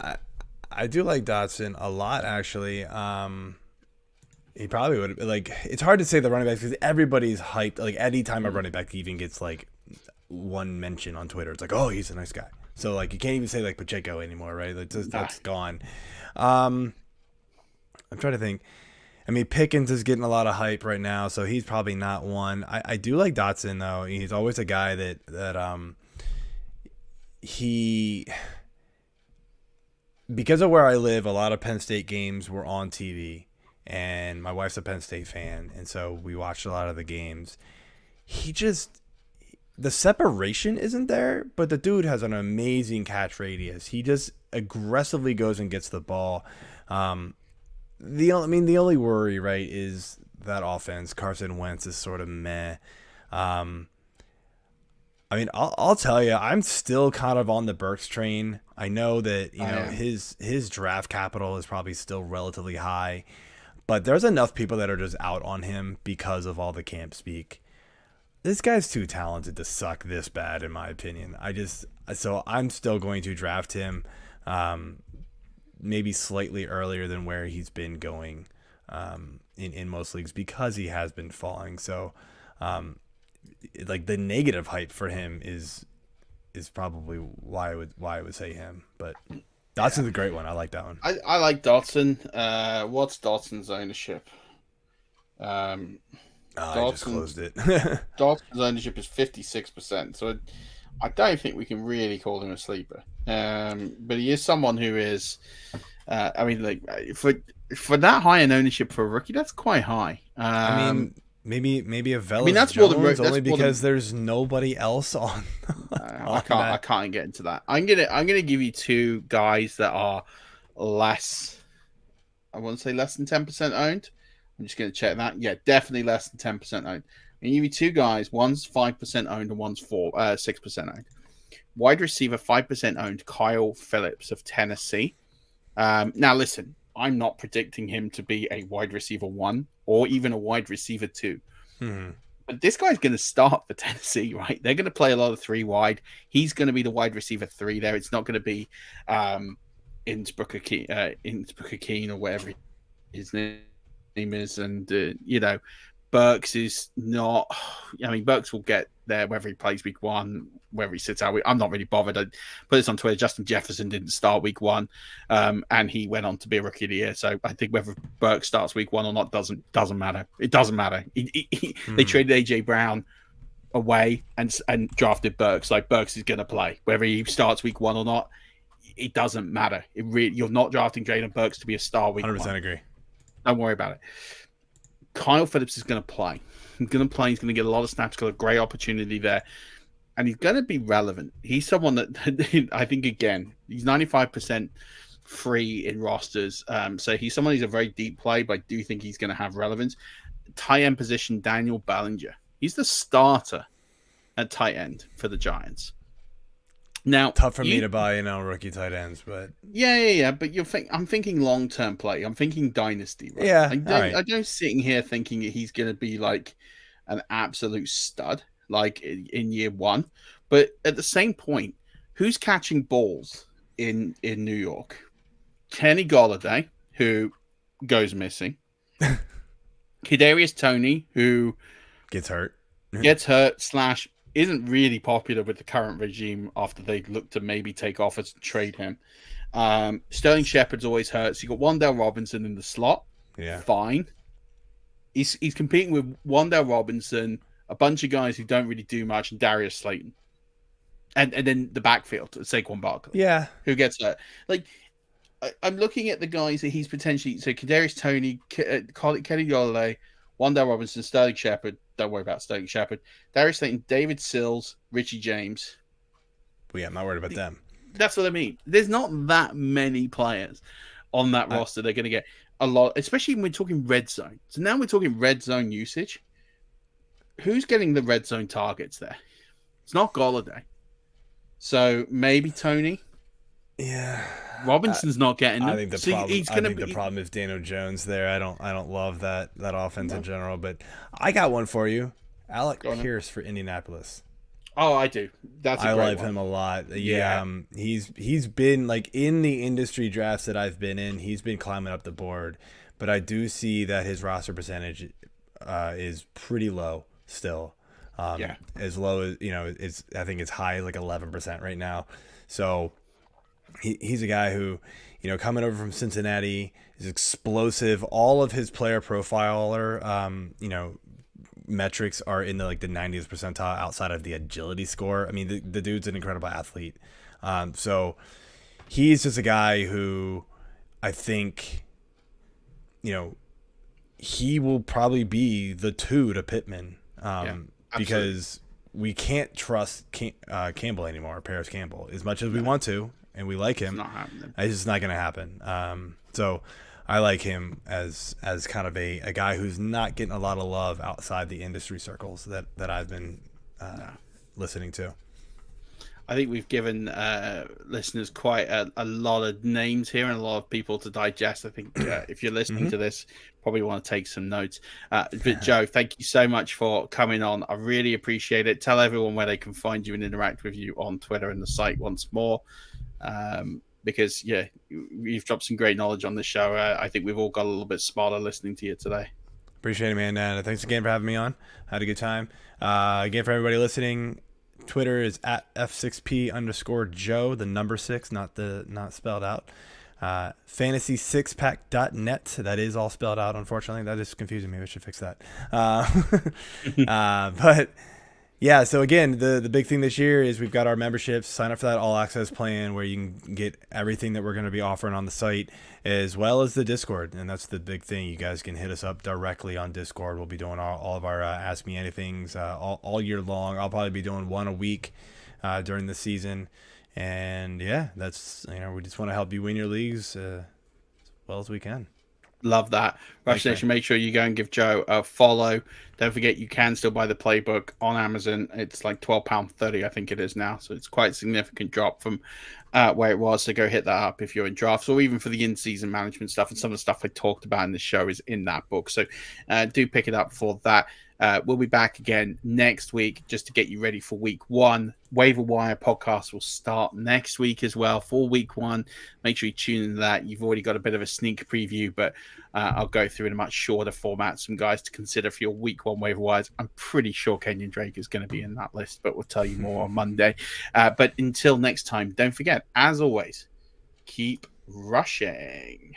I do like Dotson a lot, actually. He probably would it's hard to say the running backs because everybody's hyped. Anytime a running back even gets one mention on Twitter, it's oh, he's a nice guy. So you can't even say Pacheco anymore, right? That's gone. I'm trying to think. I mean, Pickens is getting a lot of hype right now, so he's probably not one. I do like Dotson though. He's always a guy that he, because of where I live, a lot of Penn State games were on TV, and my wife's a Penn State fan, and so we watched a lot of the games. The separation isn't there, but the dude has an amazing catch radius. He just aggressively goes and gets the ball. The only worry, right, is that offense. Carson Wentz is sort of meh. I mean, I'll tell you, I'm still kind of on the Burks train. I know that his draft capital is probably still relatively high, but there's enough people that are just out on him because of all the camp speak. This guy's too talented to suck this bad, in my opinion. So I'm still going to draft him. maybe slightly earlier than where he's been going in most leagues because he has been falling. So like the negative hype for him is probably why I would say him. But Dotson's a great one. I like that one. I like Dotson. What's Dotson's ownership? I just closed it. Dotson's ownership is 56%. So I don't think we can really call him a sleeper. But he is someone who is, I mean, like for that high in ownership for a rookie, that's quite high. I mean, maybe a Velus that's Jones, more than, only because there's nobody else on. I can't get into that. I'm gonna give you two guys that are less. I want to say less than 10% owned. I'm just gonna check that. Yeah, definitely less than 10% owned. I'm gonna give you two guys. One's 5% owned and one's 6% owned. Wide receiver 5% owned, Kyle Phillips of Tennessee. Now listen, I'm not predicting him to be a wide receiver 1 or even a wide receiver 2. But this guy's going to start for Tennessee, right? They're going to play a lot of 3 wide. He's going to be the wide receiver 3 there. It's not going to be Innsbrucker Keen or whatever his name is. And, Burks is not. I mean, Burks will get there whether he plays week 1, whether he sits out. I'm not really bothered. I put this on Twitter. Justin Jefferson didn't start week 1, and he went on to be a rookie of the year. So I think whether Burks starts week 1 or not doesn't matter. It doesn't matter. They traded AJ Brown away and drafted Burks. Like Burks is going to play whether he starts week 1 or not. It doesn't matter. You're not drafting Jalen Burks to be a star week 1. 100% agree. Don't worry about it. Kyle Phillips is going to play. He's going to play. He's going to get a lot of snaps. Got a great opportunity there. And he's going to be relevant. He's someone that I think, again, he's 95% free in rosters. So he's someone who's a very deep play, but I do think he's going to have relevance. Tight end position, Daniel Bellinger. He's the starter at tight end for the Giants. Now, tough for me to buy rookie tight ends, but yeah. But I'm thinking long-term play. I'm thinking dynasty. Right? Yeah, I don't sitting here thinking he's going to be like an absolute stud, like in year 1. But at the same point, who's catching balls in New York? Kenny Golladay, who goes missing. Kadarius Toney, who gets hurt / isn't really popular with the current regime after they look to maybe take offers and trade him. Sterling Shepard's always hurt. So you got Wan'Dale Robinson in the slot. Yeah. Fine. He's competing with Wan'Dale Robinson, a bunch of guys who don't really do much, and Darius Slayton. And then the backfield, Saquon Barkley. Yeah. Who gets hurt. Like, I'm looking at the guys that he's potentially... So Kadarius Toney, Kenny Golladay, Wan'Dale Robinson, Sterling Shepard. Don't worry about Sterling Shepard. Darius Slayton, David Sills, Richie James. Well, yeah, I'm not worried about them. That's what I mean. There's not that many players on that roster. They're going to get a lot, especially when we're talking red zone. So now we're talking red zone usage. Who's getting the red zone targets there? It's not Golladay. So maybe Toney. Yeah. Robinson's not getting them. I think the problem is Daniel Jones there. I don't love that offense in general, but I got one for you. Alec Pierce for Indianapolis. Oh, I do. I love him a lot. Yeah. He's been like in the industry drafts that I've been in, he's been climbing up the board, but I do see that his roster percentage is pretty low still. As low as I think it's high like 11% right now. So he's a guy who, coming over from Cincinnati, is explosive. All of his player profiler, metrics are in the 90th percentile outside of the agility score. I mean, the dude's an incredible athlete. So he's just a guy who I think, he will probably be the 2 to Pittman. Because we can't trust Campbell anymore, Paris Campbell, as much as we want to. And we like him. It's not happening. It's just not going to happen. So I like him as kind of a guy who's not getting a lot of love outside the industry circles that I've been listening to. I think we've given listeners quite a lot of names here and a lot of people to digest. I think if you're listening to this, probably want to take some notes. But Joe, thank you so much for coming on. I really appreciate it. Tell everyone where they can find you and interact with you on Twitter and the site once more. because you've dropped some great knowledge on the show. I think we've all got a little bit smarter listening to you today. Appreciate it, man. And thanks again for having me on. I had a good time. Again, for everybody listening, Twitter is at F6P_Joe, the number 6, not spelled out. Fantasy6pack.net. That is all spelled out, unfortunately. That is confusing me. We should fix that. But yeah, so again, the big thing this year is we've got our memberships. Sign up for that all access plan where you can get everything that we're going to be offering on the site, as well as the Discord. And that's the big thing. You guys can hit us up directly on Discord. We'll be doing all of our Ask Me Anythings all year long. I'll probably be doing one a week during the season. And yeah, that's, we just want to help you win your leagues as well as we can. Love that. Rush Nation, make sure you go and give Joe a follow. Don't forget, you can still buy the playbook on Amazon. It's like £12.30, I think it is now. So it's quite a significant drop from where it was. So go hit that up if you're in drafts, or even for the in-season management stuff. And some of the stuff I talked about in this show is in that book. So do pick it up for that. We'll be back again next week just to get you ready for week 1. Waiver Wire podcast will start next week as well for week 1. Make sure you tune into that. You've already got a bit of a sneak preview, but I'll go through in a much shorter format some guys to consider for your week 1 waiver wires. I'm pretty sure Kenyon Drake is going to be in that list, but we'll tell you more on Monday. But until next time, don't forget, as always, keep rushing.